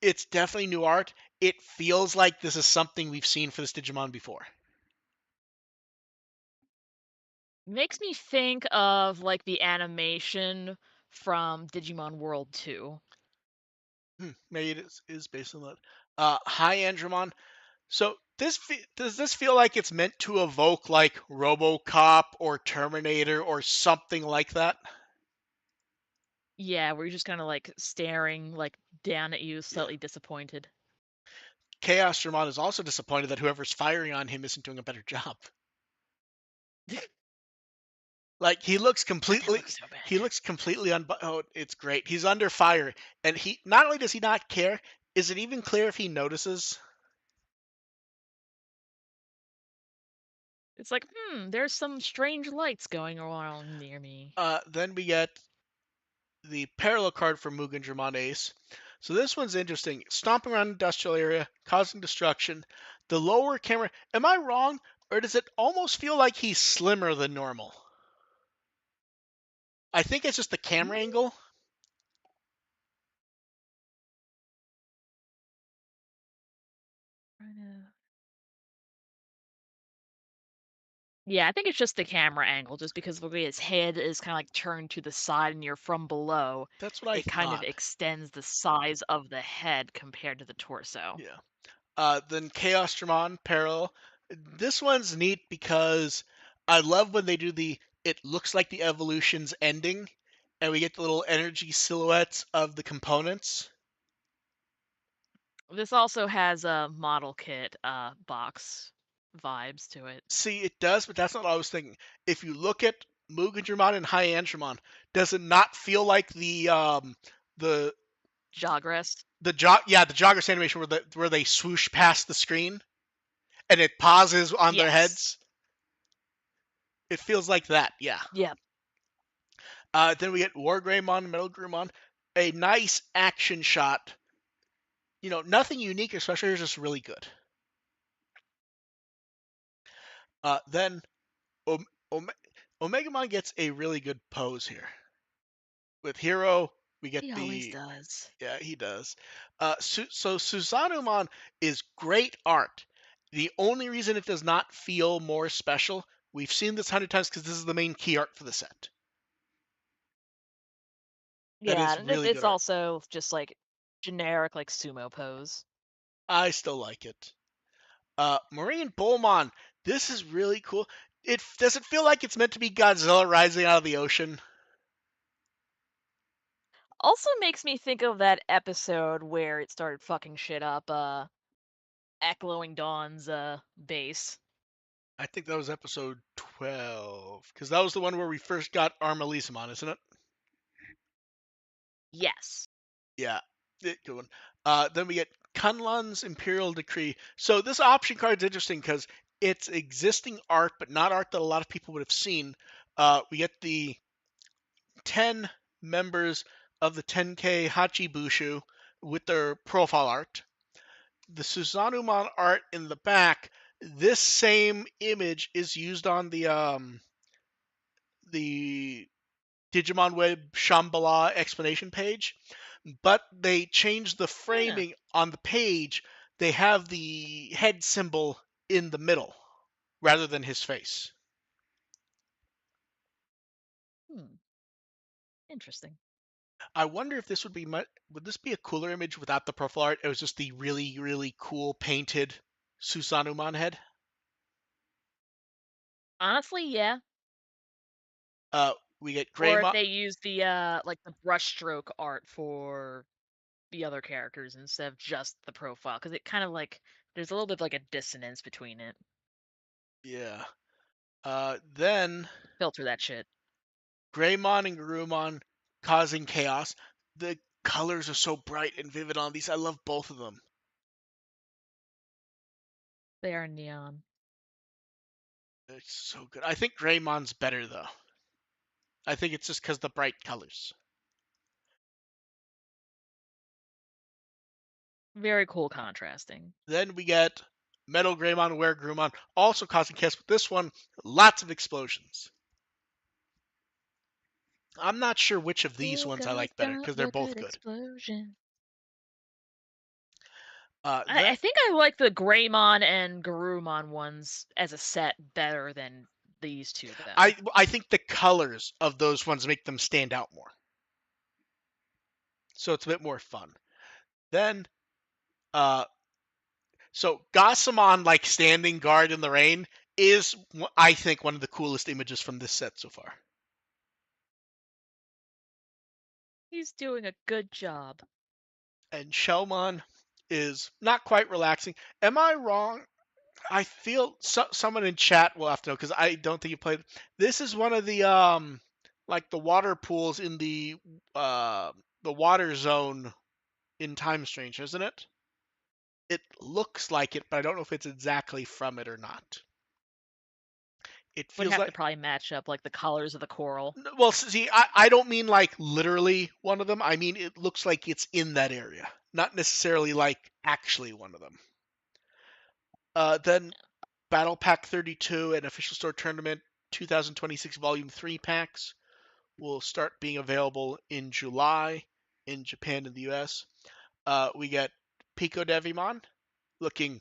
it's definitely new art. It feels like this is something we've seen for this Digimon before. Makes me think of, like, the animation from Digimon World 2. Maybe it is based on that. Hi Andromon. So does this feel like it's meant to evoke like RoboCop or Terminator or something like that? Yeah, where you're just kinda, like, staring, like, down at you, Yeah. slightly disappointed. Chaos Dramon is also disappointed that whoever's firing on him isn't doing a better job. Like God, that looks so he bad. looks completely oh, it's great. He's under fire, and he not only does he not care, is it even clear if he notices? It's like, there's some strange lights going around near me. Then we get the parallel card for Mugen Dramon Ace. So this one's interesting. Stomping around industrial area, causing destruction. The lower camera. Am I wrong, or does it almost feel like he's slimmer than normal? I think it's just the camera Mm, angle. trying to. Yeah, I think it's just the camera angle, just because the way his head is kinda, like, turned to the side and you're from below, That's what I it kind of thought. extends the size of the head compared to the torso. Yeah. Then Chaos Dramon Parallel. This one's neat because I love when they do the. It looks like the evolution's ending, and we get the little energy silhouettes of the components. This also has a model kit, box vibes to it. See, it does, but that's not what I was thinking. If you look at Mugen Dramon and Hyandraman, does it not feel like the Jogress? the joggers animation where they swoosh past the screen and it pauses on their Yes. heads? It feels like that, yeah. Yep. Then we get War Greymon and Metal Groomon. A nice action shot. You know, nothing unique, especially it's just really good. Then Ome- Ome- Omegamon gets a really good pose here. With Hero, we get He always the does. yeah, he does. So Susanumon is great art. The only reason it does not feel more special, we've seen this 100 times because this is the main key art for the set. That Yeah, is and really good it's art. also just, like, generic, like, sumo pose. I still like it. Marine Bullmon, this is really cool. It does it feel like it's meant to be Godzilla rising out of the ocean? Also makes me think of that episode where it started fucking shit up, Echoing Dawn's, base. I think that was episode 12 because that was the one where we first got Armalisamon, isn't it? Yes. Yeah, good one. Then we get Kunlun's Imperial Decree. So this option card's interesting because It's existing art, but not art that a lot of people would have seen. We get the 10 members of the 10K Hachibushu with their profile art. The Susanumon art in the back, this same image is used on the Digimon Web Shambhala explanation page, but they changed the Yeah. framing on the page. They have the head symbol in the middle rather than his face. Hmm. Interesting. I wonder if this would be would this be a cooler image without the profile art? It was just the really really cool painted Susanumon head. Honestly, yeah. We get Or if Greymon. they use the like the brushstroke art for the other characters instead of just the profile, because it kind of like there's a little bit of like a dissonance between it. Yeah. Then Filter that shit. Greymon and Garurumon causing chaos. The colors are so bright and vivid on these. I love both of them. They are neon. It's so good. I think Greymon's better though. I think it's just because the bright colors. Very cool contrasting. Then we get Metal Greymon and Weregrumon also causing chaos. But this one, lots of explosions. I'm not sure which of these Oh ones I God, like better don't because they're look both at good. explosion. Then I think I like the Greymon and Garurumon ones as a set better than these two, though. I think the colors of those ones make them stand out more, so it's a bit more fun. Then uh, so Gossamon like standing guard in the rain is I think one of the coolest images from this set so far. He's doing a good job. And Shellmon is not quite relaxing. Am I wrong? I feel someone in chat will have to know because I don't think you played. This is one of the like the water pools in the water zone in Time Strange, isn't it? It looks like it, but I don't know if it's exactly from it or not. It Would feels have to like probably match up like the colors of the coral. well, see, I don't mean like literally one of them. I mean it looks like it's in that area, not necessarily like actually one of them. Then Battle Pack 32 and Official Store Tournament 2026 Volume 3 packs will start being available in July in Japan and the US. We get Pico Devimon looking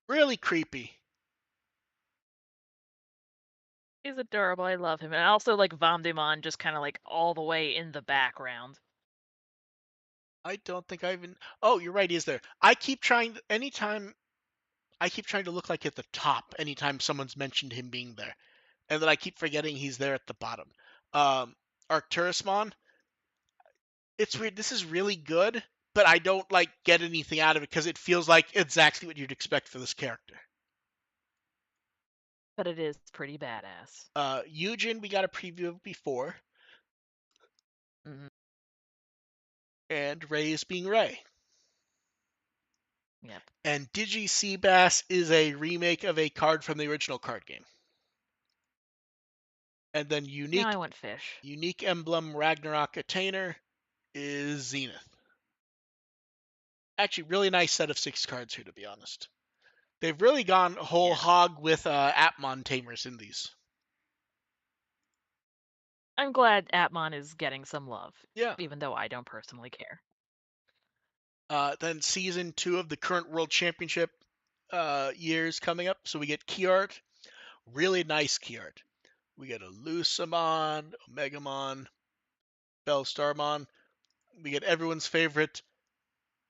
really creepy. He's adorable. I love him. And I also like Vamdemon just kind of like all the way in the background. I don't think I even. Oh, you're right. He is there? I keep trying. Anytime I keep trying to look like at the top. Anytime someone's mentioned him being there, and then I keep forgetting he's there at the bottom. Um, Arcturusmon. It's weird. This is really good, but I don't like get anything out of it because it feels like exactly what you'd expect for this character. But it is pretty badass. Eugen, we got a preview of before, Hmm. and Ray is being Ray. Yep. And Digi Seabass is a remake of a card from the original card game. And then Now I want fish. unique emblem Ragnarok Attainer is Zenith. Actually, really nice set of 6 cards here, to be honest. They've really gone whole Yeah. hog with Atmon Tamers in these. I'm glad Atmon is getting some love, Yeah. even though I don't personally care. Then season 2 of the current World Championship years coming up. So we get key art, really nice key art. We get a Lusamon, Omegamon, Bellstarmon. We get everyone's favorite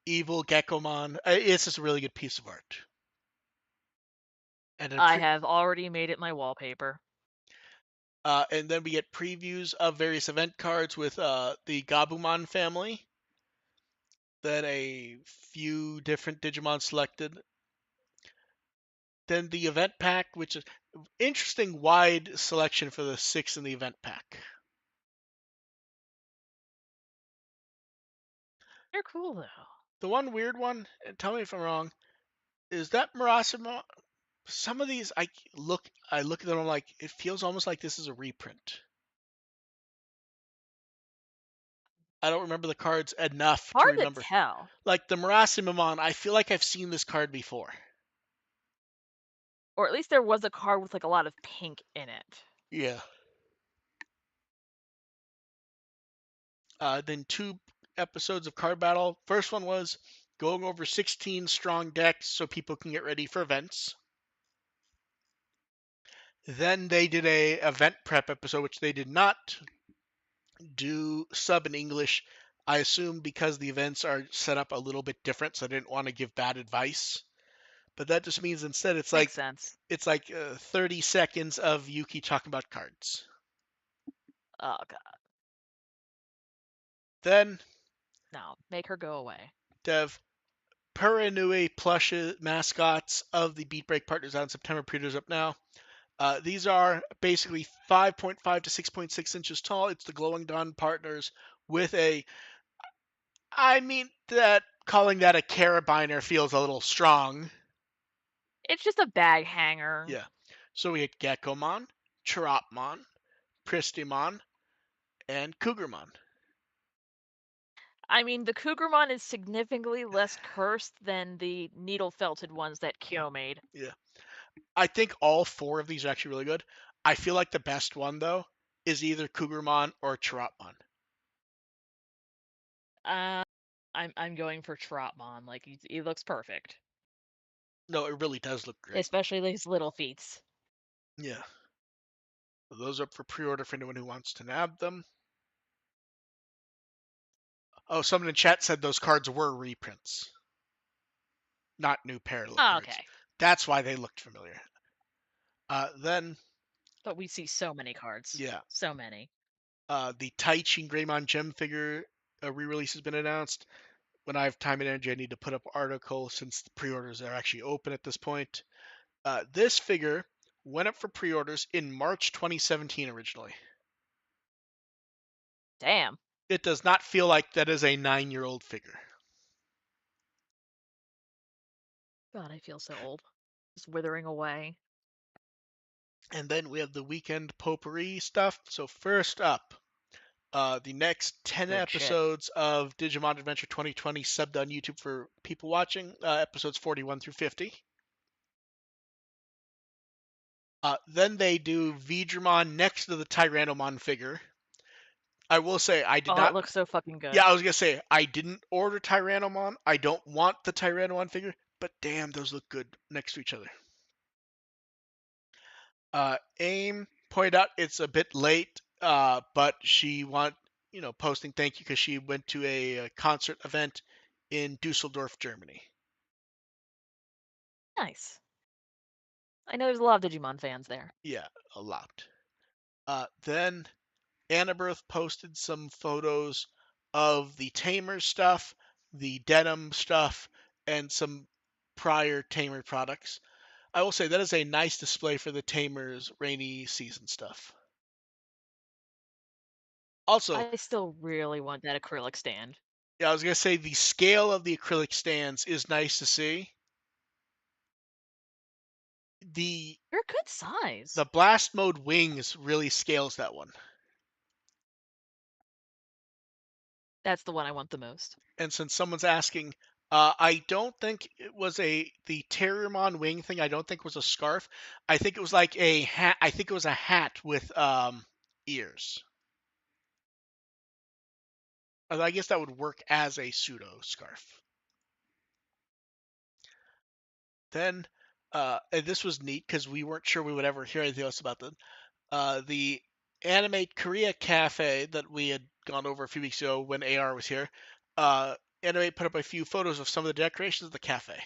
Evil Geckomon. It's just a really good piece of art. And then I have already made it my wallpaper. and then we get previews of various event cards with the Gabumon family. Then a few different Digimon selected. Then the event pack, which is interesting wide selection for the 6 in the event pack. They're cool though. The one weird one, and tell me if I'm wrong, is that Murasamon? Some of these I look at them, I'm like, it feels almost like this is a reprint. I don't remember the cards enough to Hard to remember. tell. Like the Mirasimamon, I feel like I've seen this card before. Or at least there was a card with, like, a lot of pink in it. Yeah. Then two episodes of card battle. First one was going over 16 strong decks so people can get ready for events. Then they did a event prep episode, which they did not do sub in English. I assume because the events are set up a little bit different, so I didn't want to give bad advice. But that just means instead Makes sense. it's like 30 seconds of Yuki talking about cards. Oh god. Then No, make her go away. Dev Puranui plush mascots of the Beatbreak partners out in September. Pre-orders up now. These are basically 5.5 to 6.6 inches tall. It's the Glowing Dawn partners with a. I mean that calling that a carabiner feels a little strong. It's just a bag hanger. Yeah. So we had Geckomon, Chirapmon, Pristimon, and Cougarmon. I mean, the Cougarmon is significantly less cursed than the needle-felted ones that Kyo made. Yeah. I think all four of these are actually really good. I feel like the best one though is either Cougarmon or Chirapmon. Uh, I'm going for Trotmon, like, he looks perfect. No, it really does look great. Especially these little feats. Yeah. So those are up for pre-order for anyone who wants to nab them. Oh, someone in chat said those cards were reprints, not new parallel Oh, cards. okay. That's why they looked familiar. Then, But we see so many cards. yeah, So many. the Taichi and Greymon Gem figure re-release has been announced. When I have time and energy, I need to put up articles since the pre-orders are actually open at this point. This figure went up for pre-orders in March 2017 originally. Damn. It does not feel like that is a 9-year-old figure. God, I feel so old. Just withering away. And then we have the weekend potpourri stuff. So first up, the next 10 Good shit. episodes of Digimon Adventure 2020 subbed on YouTube for people watching, episodes 41 through 50. Then they do Vidramon next to the Tyrannomon figure. I will say I did Oh, it not. looks so fucking good. Yeah, I was gonna say I didn't order Tyrannomon. I don't want the Tyrannomon figure, but damn, those look good next to each other. AIM pointed out it's a bit late, but she posting thank you because she went to a concert event in Dusseldorf, Germany. Nice. I know there's a lot of Digimon fans there. Yeah, a lot. Then Annabirth posted some photos of the Tamer stuff, the denim stuff, and some prior Tamer products. I will say that is a nice display for the Tamer's rainy season stuff. Also, I still really want that acrylic stand. yeah, I was gonna say the scale of the acrylic stands is nice to see. The They're a good size. the blast mode wings really scales that one. That's the one I want the most. And since someone's asking, I don't think it was the Terriermon wing thing. I don't think was a scarf. I think it was like a hat. I think it was a hat with ears. Although I guess that would work as a pseudo scarf. Then, and this was neat because we weren't sure we would ever hear anything else about them. The Animate Korea Cafe that we had gone over a few weeks ago when AR was here. Animate put up a few photos of some of the decorations of the cafe.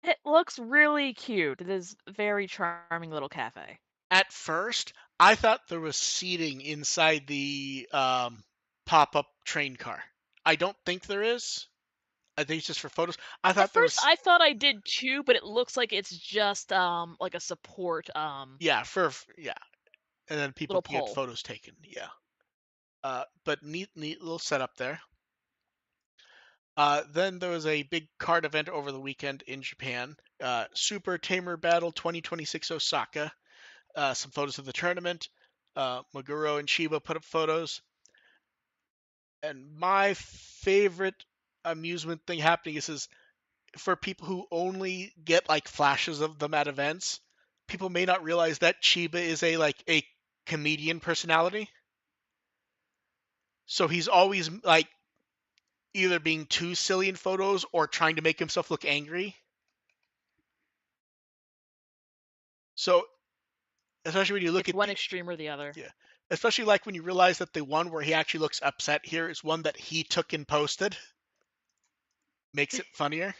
It looks really cute. It is a very charming little cafe. At first, I thought there was seating inside the pop-up train car. I don't think there is. I think it's just for photos. I At thought there first was, I thought I did too, but it looks like it's just like a support yeah, yeah, and then people little can get pole. photos taken. Yeah. But neat little setup there. Then there was a big card event over the weekend in Japan. Super Tamer Battle 2026 Osaka. Some photos of the tournament. Maguro and Chiba put up photos. And my favorite amusement thing happening is for people who only get like flashes of them at events, people may not realize that Chiba is a comedian personality. So he's always like either being too silly in photos or trying to make himself look angry. So especially when you look It's at one the extreme or the other. yeah, especially like when you realize that the one where he actually looks upset here is one that he took and posted, makes it funnier.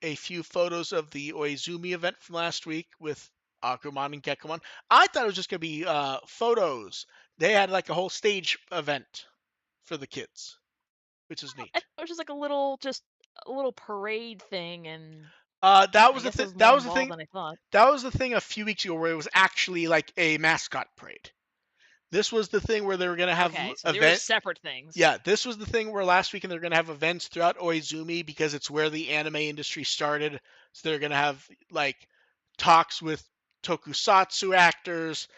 A few photos of the Oizumi event from last week with Agumon and Gekomon. I thought it was just gonna be photos. They had like a whole stage event for the kids, which is It neat. was just like just a little parade thing, and That I was the guess it thing. was That more was the involved thing. than I thought. That was the thing a few weeks ago where it was actually like a mascot parade. This was the thing where they were gonna have Okay, so they were event. separate things. Yeah, this was the thing where last weekend they're gonna have events throughout Oizumi because it's where the anime industry started. So they're gonna have like talks with tokusatsu actors.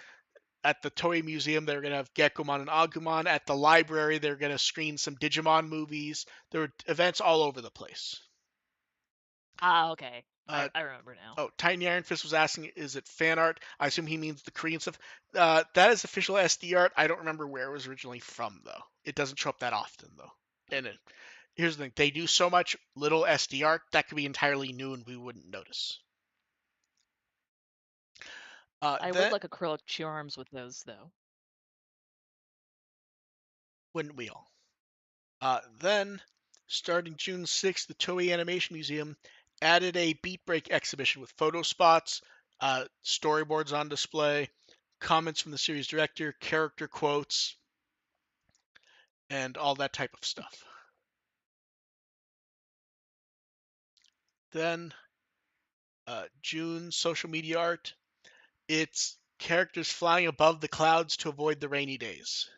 At the Toei Museum, they're going to have Gekomon and Agumon. At the library, they're going to screen some Digimon movies. There were events all over the place. Ah, okay. Uh, I remember now. oh, Tiny Iron Fist was asking, is it fan art? I assume he means the Korean stuff. That is official SD art. I don't remember where it was originally from, though. It doesn't show up that often, though. And here's the thing. They do so much little SD art that could be entirely new and we wouldn't notice. I would Then, like acrylic charms with those, though. wouldn't we all? Then, starting June 6th, the Toei Animation Museum added a Beatbreak exhibition with photo spots, storyboards on display, comments from the series director, character quotes, and all that type of stuff. Then, June social media art. It's characters flying above the clouds to avoid the rainy days.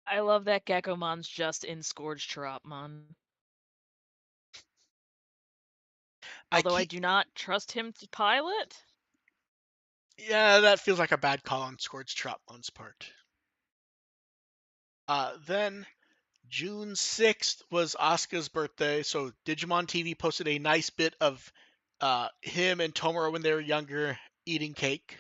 I love that Geckomon's just in Scourge Chirapmon. I Although I keep, do not trust him to pilot. yeah, that feels like a bad call on Scourge Trotman's part. Then June 6th was Asuka's birthday, so Digimon TV posted a nice bit of him and Tomura when they were younger eating cake.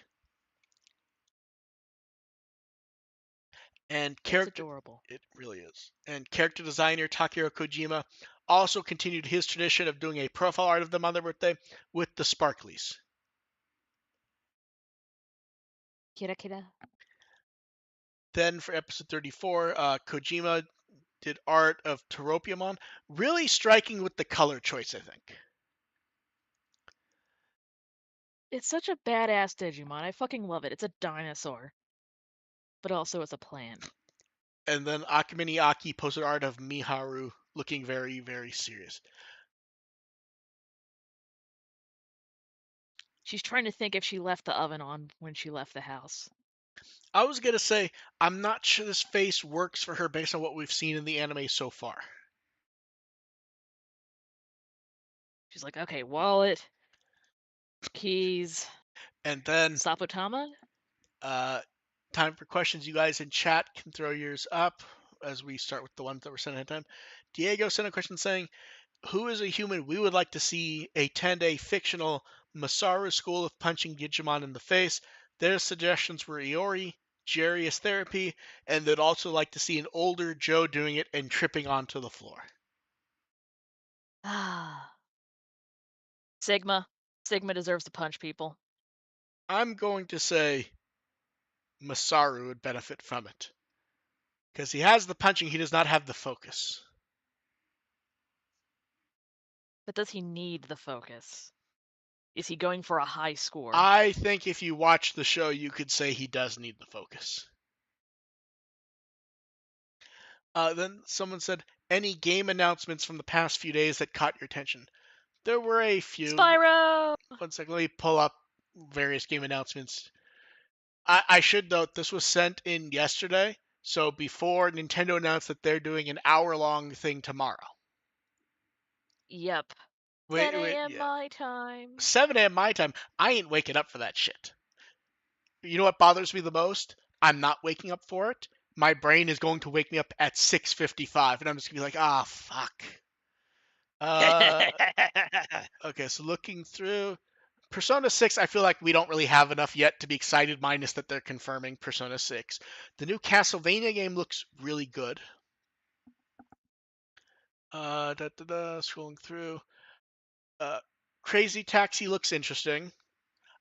And That's character, adorable. it really is. And character designer Takahiro Kojima also continued his tradition of doing a profile art of them on their birthday with the sparklies. Kira kira. Then for episode 34, Kojima did art of Teropiamon, really striking with the color choice, I think. It's such a badass Digimon. I fucking love it. It's a dinosaur. But also it's a plant. And then Akamine Aki posted art of Miharu looking very, very serious. She's trying to think if she left the oven on when she left the house. I was gonna say I'm not sure this face works for her based on what we've seen in the anime so far. She's like, okay, wallet, keys, And then Sapotama? uh, time for questions. You guys in chat can throw yours up as we start with the ones that were sent ahead of time. Diego sent a question saying, "Who is a human we would like to see attend a fictional Masaru school of punching Digimon in the face?" Their suggestions were Iori, Jerry as therapy, and they'd also like to see an older Joe doing it and tripping onto the floor. Ah. Sigma. Sigma deserves to punch people. I'm going to say Masaru would benefit from it. Because he has the punching, he does not have the focus. But does he need the focus? Is he going for a high score? I think if you watch the show, you could say he does need the focus. Then someone said, any game announcements from the past few days that caught your attention? There were a few. Spyro! One second, let me pull up various game announcements. I should note this was sent in yesterday, So before Nintendo announced that they're doing an hour-long thing tomorrow. Yep. Wait, 10 wait, a.m. yeah. my time. 7 a.m. my time. I ain't waking up for that shit. You know what bothers me the most? I'm not waking up for it. My brain is going to wake me up at 6:55, and I'm just gonna be like, ah, fuck. Uh, okay, so looking through Persona 6, I feel like we don't really have enough yet to be excited, minus that they're confirming Persona 6. The new Castlevania game looks really good. Scrolling through. Uh, Crazy Taxi looks interesting.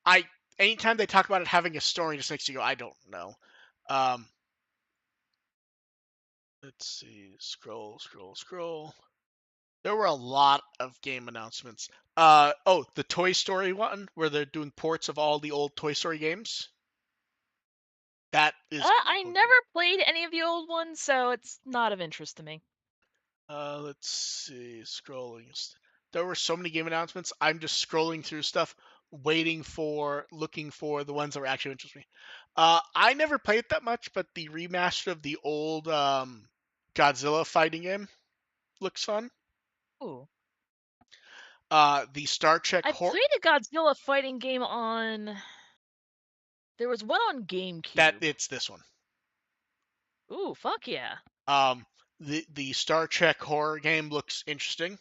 I Anytime they talk about it having a story, it just makes you go, I don't know. Um, let's see. Scroll, scroll, scroll. There were a lot of game announcements. The Toy Story one, where they're doing ports of all the old Toy Story games. That is I looking. never played any of the old ones, so it's not of interest to me. Let's see. Scrolling. There were so many game announcements. I'm just scrolling through stuff, looking for the ones that were actually interest me. I never played it that much, but the remaster of the old Godzilla fighting game looks fun. Ooh. The Star Trek I horror played a Godzilla fighting game on. There was one on that GameCube. it's this one. Ooh, fuck yeah. Um, the Star Trek horror game looks interesting.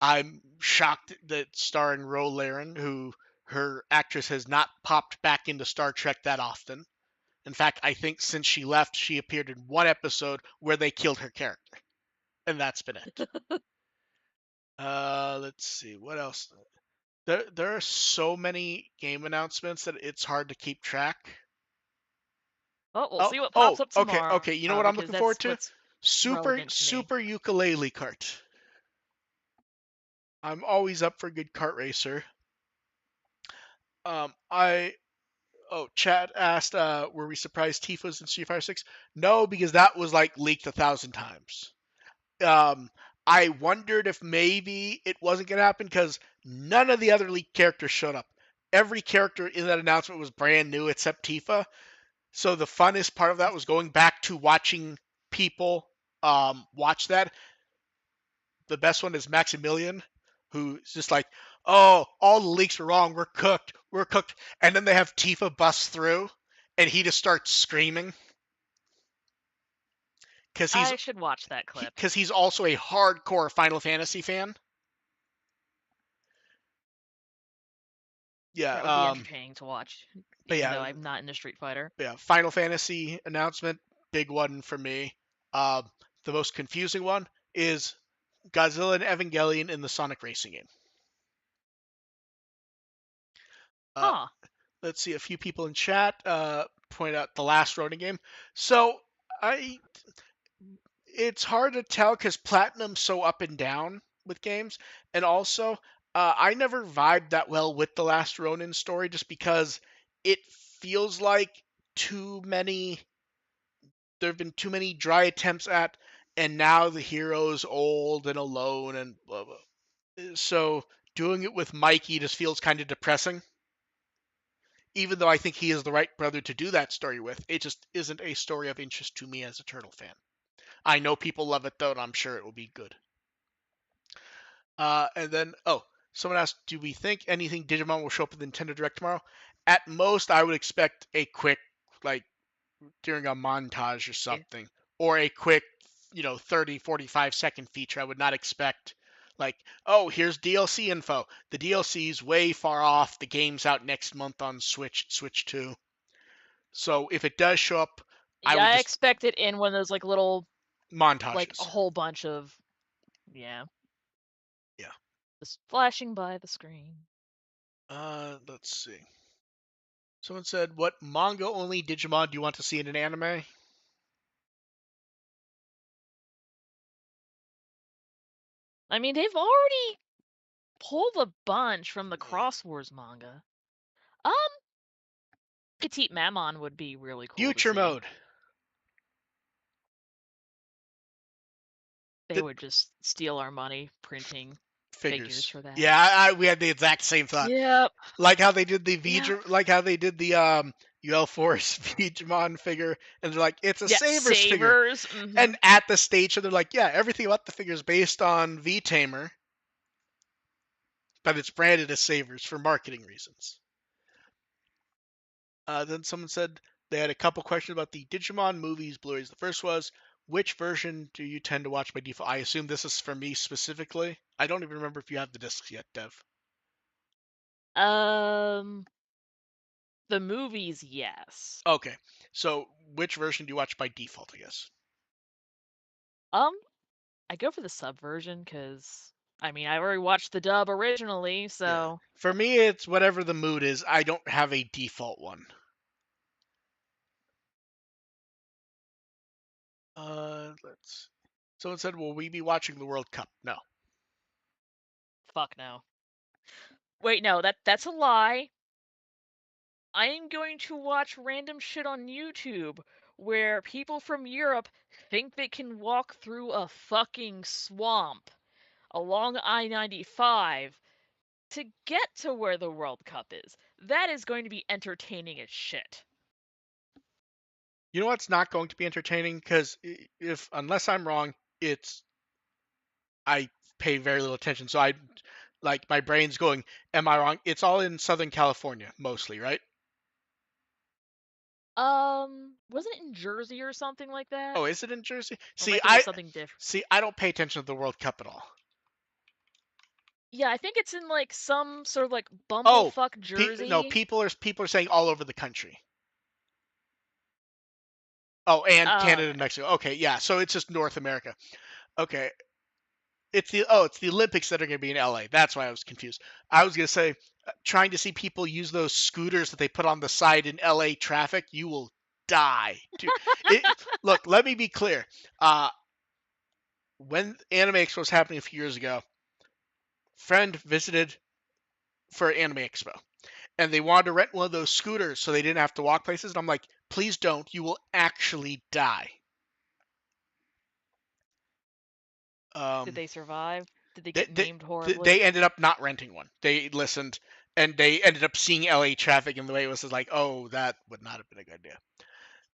I'm shocked that starring Ro Laren, who her actress has not popped back into Star Trek that often. In fact, I think since she left, she appeared in one episode where they killed her character, and that's been it. Let's see what else. There are so many game announcements that it's hard to keep track. Well, we'll Oh, see what pops oh, up okay, tomorrow, okay. You know what I'm because looking forward that's to? what's Super relevant to me. Super Ukulele Kart. I'm always up for a good kart racer. I Chad asked, were we surprised Tifa's in Street Fighter 6? No, because that was like leaked 1,000 times. Um, I wondered if maybe it wasn't going to happen because none of the other leaked characters showed up. Every character in that announcement was brand new except Tifa. So the funnest part of that was going back to watching people watch that. The best one is Maximilian, who's just like, oh, all the leaks were wrong. We're cooked. We're cooked. And then they have Tifa bust through, and he just starts screaming because I should watch that clip. he's also a hardcore Final Fantasy fan. Yeah. That would be entertaining to watch, But even yeah, though I'm not into Street Fighter. yeah. Final Fantasy announcement, big one for me. The most confusing one is Godzilla and Evangelion in the Sonic Racing game. Uh, Huh. let's see, a few people in chat point out the last Ronin game. So I, it's hard to tell because Platinum's so up and down with games, and also I never vibed that well with the last Ronin story just because it feels like too many. There have been too many dry attempts at, and now the hero's old and alone and blah blah. So doing it with Mikey just feels kind of depressing even though I think he is the right brother to do that story with, it just isn't a story of interest to me as a Turtle fan. I know people love it though, and I'm sure it will be good. And then, someone asked, do we think anything Digimon will show up at the Nintendo Direct tomorrow? At most, I would expect a quick, like, during a montage or Yeah. something, or a quick, 30, 45-second feature. I would not expect, like, oh, here's DLC info. The DLC's way far off. The game's out next month on Switch 2. So if it does show up, I Yeah, would I just expect it in one of those little, a montages. whole bunch of, yeah, Yeah. just flashing by the screen. Let's see. Someone said, "What manga only Digimon do you want to see in an anime?" I mean, they've already pulled a bunch from the Yeah. Cross Wars manga. Um, Petite Mammon would be really cool to Future see. mode. They The, would just steal our money printing. figures figures. for that. Yeah, we had the exact same thought. Yep. Like how they did the Yep. like how they did the UL Force Digimon figure, and they're like, it's a Yeah, Savers figure. savers. And at the stage, so they're like, yeah, everything about the figure is based on V Tamer, but it's branded as Savers for marketing reasons. Then someone said they had a couple questions about the Digimon movies Blu-rays. The first was, which version do you tend to watch by default? I assume this is for me specifically. I don't even remember if you have the discs yet, Dev. Um, the movies, yes. Okay, so which version do you watch by default, I guess? Um, I go for the sub version because I mean I already watched the dub originally, Yeah. so For me, it's whatever the mood is. I don't have a default one. Let's. Someone said, "Will we be watching the World Cup?" No. fuck no. Wait, no, that's a lie. I am going to watch random shit on YouTube where people from Europe think they can walk through a fucking swamp along I-95 to get to where the World Cup is. That is going to be entertaining as shit. You know what's not going to be entertaining? Because if unless I'm wrong, it's I pay very little attention. So I like my brain's going, am I wrong? It's all in Southern California mostly, right? Wasn't it in Jersey or something like that? Oh, is it in Jersey? Or am I thinking of something different? I don't pay attention to the World Cup at all. Yeah, I think it's in like some sort of like Oh, bumblefuck no, Jersey. people are saying all over the country. Oh, and Oh, Canada and okay. Mexico. Okay, yeah. So it's just North America. Okay. It's the Olympics that are going to be in LA. That's why I was confused. I was going to say trying to see people use those scooters that they put on the side in LA traffic, you will die. It, look, let me be clear. When Anime Expo was happening a few years ago, friend visited for Anime Expo, and they wanted to rent one of those scooters so they didn't have to walk places. And I'm like, please don't. You will actually die. Did Um, they survive? Did they they, get they, maimed horribly? they ended up not renting one. They listened, and they ended up seeing LA traffic, and the way it was like, oh, that would not have been a good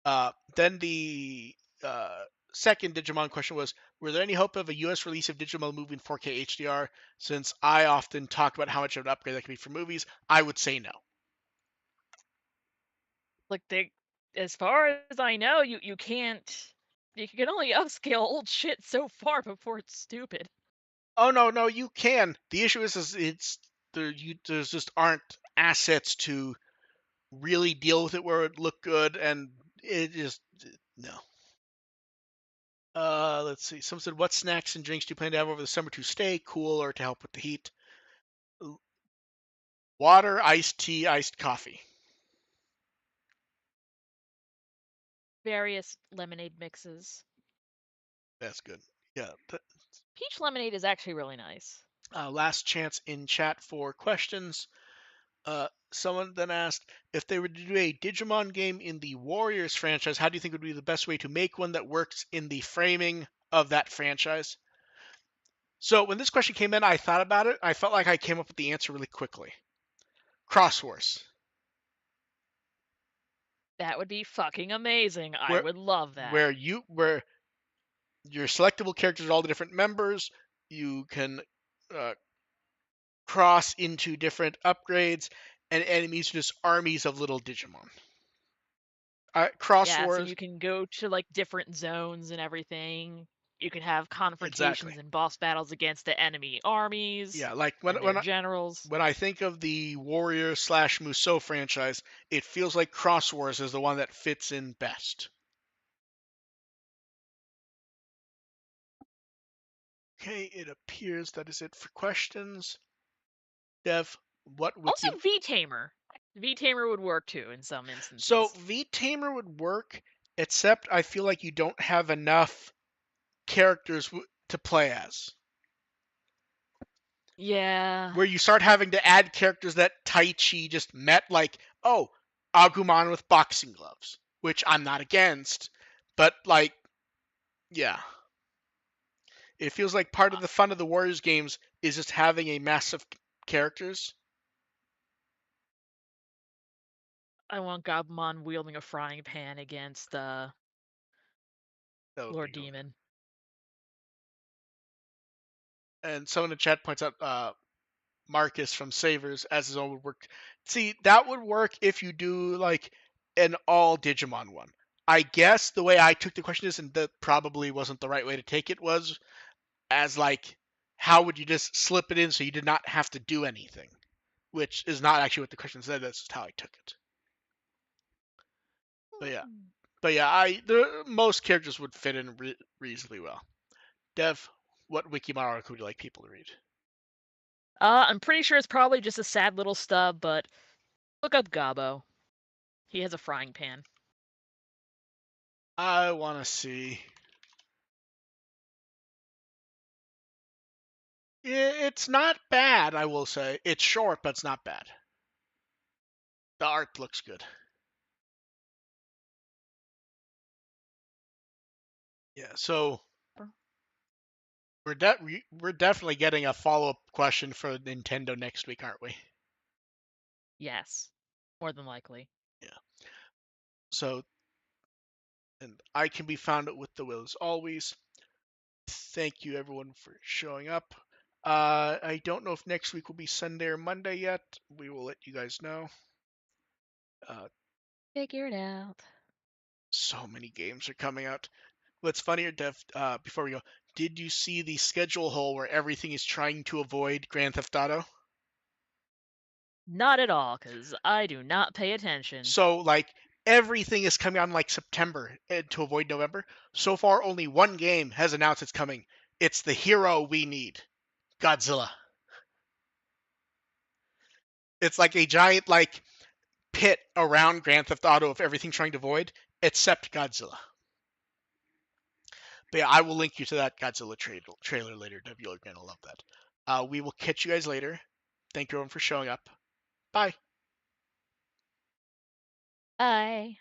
idea. Then the uh, second Digimon question was, were there any hope of a US release of Digimon movie in 4K HDR? Since I often talk about how much of an upgrade that can be for movies, I would say no. Like they, as far as I know, you can't. You can only upscale old shit so far before it's stupid. Oh no, you can. The issue is it's there's just aren't assets to really deal with it where it would look good, and it just no. Let's see. Someone said, "What snacks and drinks do you plan to have over the summer to stay cool or to help with the heat?" Water, iced tea, iced coffee. Various lemonade mixes. That's good. Yeah. Peach lemonade is actually really nice. Last chance in chat for questions. Someone then asked if they were to do a Digimon game in the Warriors franchise, how do you think would be the best way to make one that works in the framing of that franchise? So when this question came in, I thought about it. I felt like I came up with the answer really quickly. Cross Wars, That would be fucking amazing. I where would love that. where your selectable characters are all the different members. You can uh, cross into different upgrades, and enemies are just armies of little Digimon. Cross Yes, and Wars, you can go to like different zones and everything. You can have exactly. confrontations and boss battles against the enemy armies Yeah, like and their generals. when I think of the Warrior slash Musou franchise, it feels like Cross Wars is the one that fits in best. Okay, it appears that is it for questions. Dev, what with Also, the V-Tamer. V-Tamer would work too in some so instances. V Tamer would work, except I feel like you don't have enough characters to play as. Yeah. Where you start having to add characters that Taichi just met, like, oh, Agumon with boxing gloves, which I'm not against, but like, yeah, It feels like part of the fun of the Warriors games is just having a massive characters. I want Gabumon wielding a frying pan against That would be Lord cool. Demon. And someone in the chat points out Marcus from Savers as his own would work. See, that would work if you do like an all Digimon one. I guess the way I took the question is, and that probably wasn't the right way to take it, was as like, how would you just slip it in so you did not have to do anything? Which is not actually what the question said. That's just how I took it. But yeah, most characters would fit in reasonably well. Dev, what Wikimon article would you like people to read? I'm pretty sure it's probably just a sad little stub, but look up Gabo. He has a frying pan. I want to see. It's not bad, I will say. It's short, but it's not bad. The art looks good. Yeah, so we're definitely getting a follow-up question for Nintendo next week, aren't we? Yes, more than likely. Yeah. So, and I can be found at with the will as always. Thank you everyone for showing up. I don't know if next week will be Sunday or Monday yet. We will let you guys know. Uh, Figure it out. so many games are coming out. What's funnier, Dev, before we go, did you see the schedule hole where everything is trying to avoid Grand Theft Auto? Not at all, because I do not pay attention. So, like, everything is coming out in, like, September to avoid November. So far, only one game has announced it's coming. It's the hero we need, Godzilla. It's like a giant, like, pit around Grand Theft Auto of everything trying to avoid, except Godzilla. But yeah, I will link you to that Godzilla trailer later, Dev. You're going to love that. We will catch you guys later. Thank you everyone for showing up. Bye. Bye.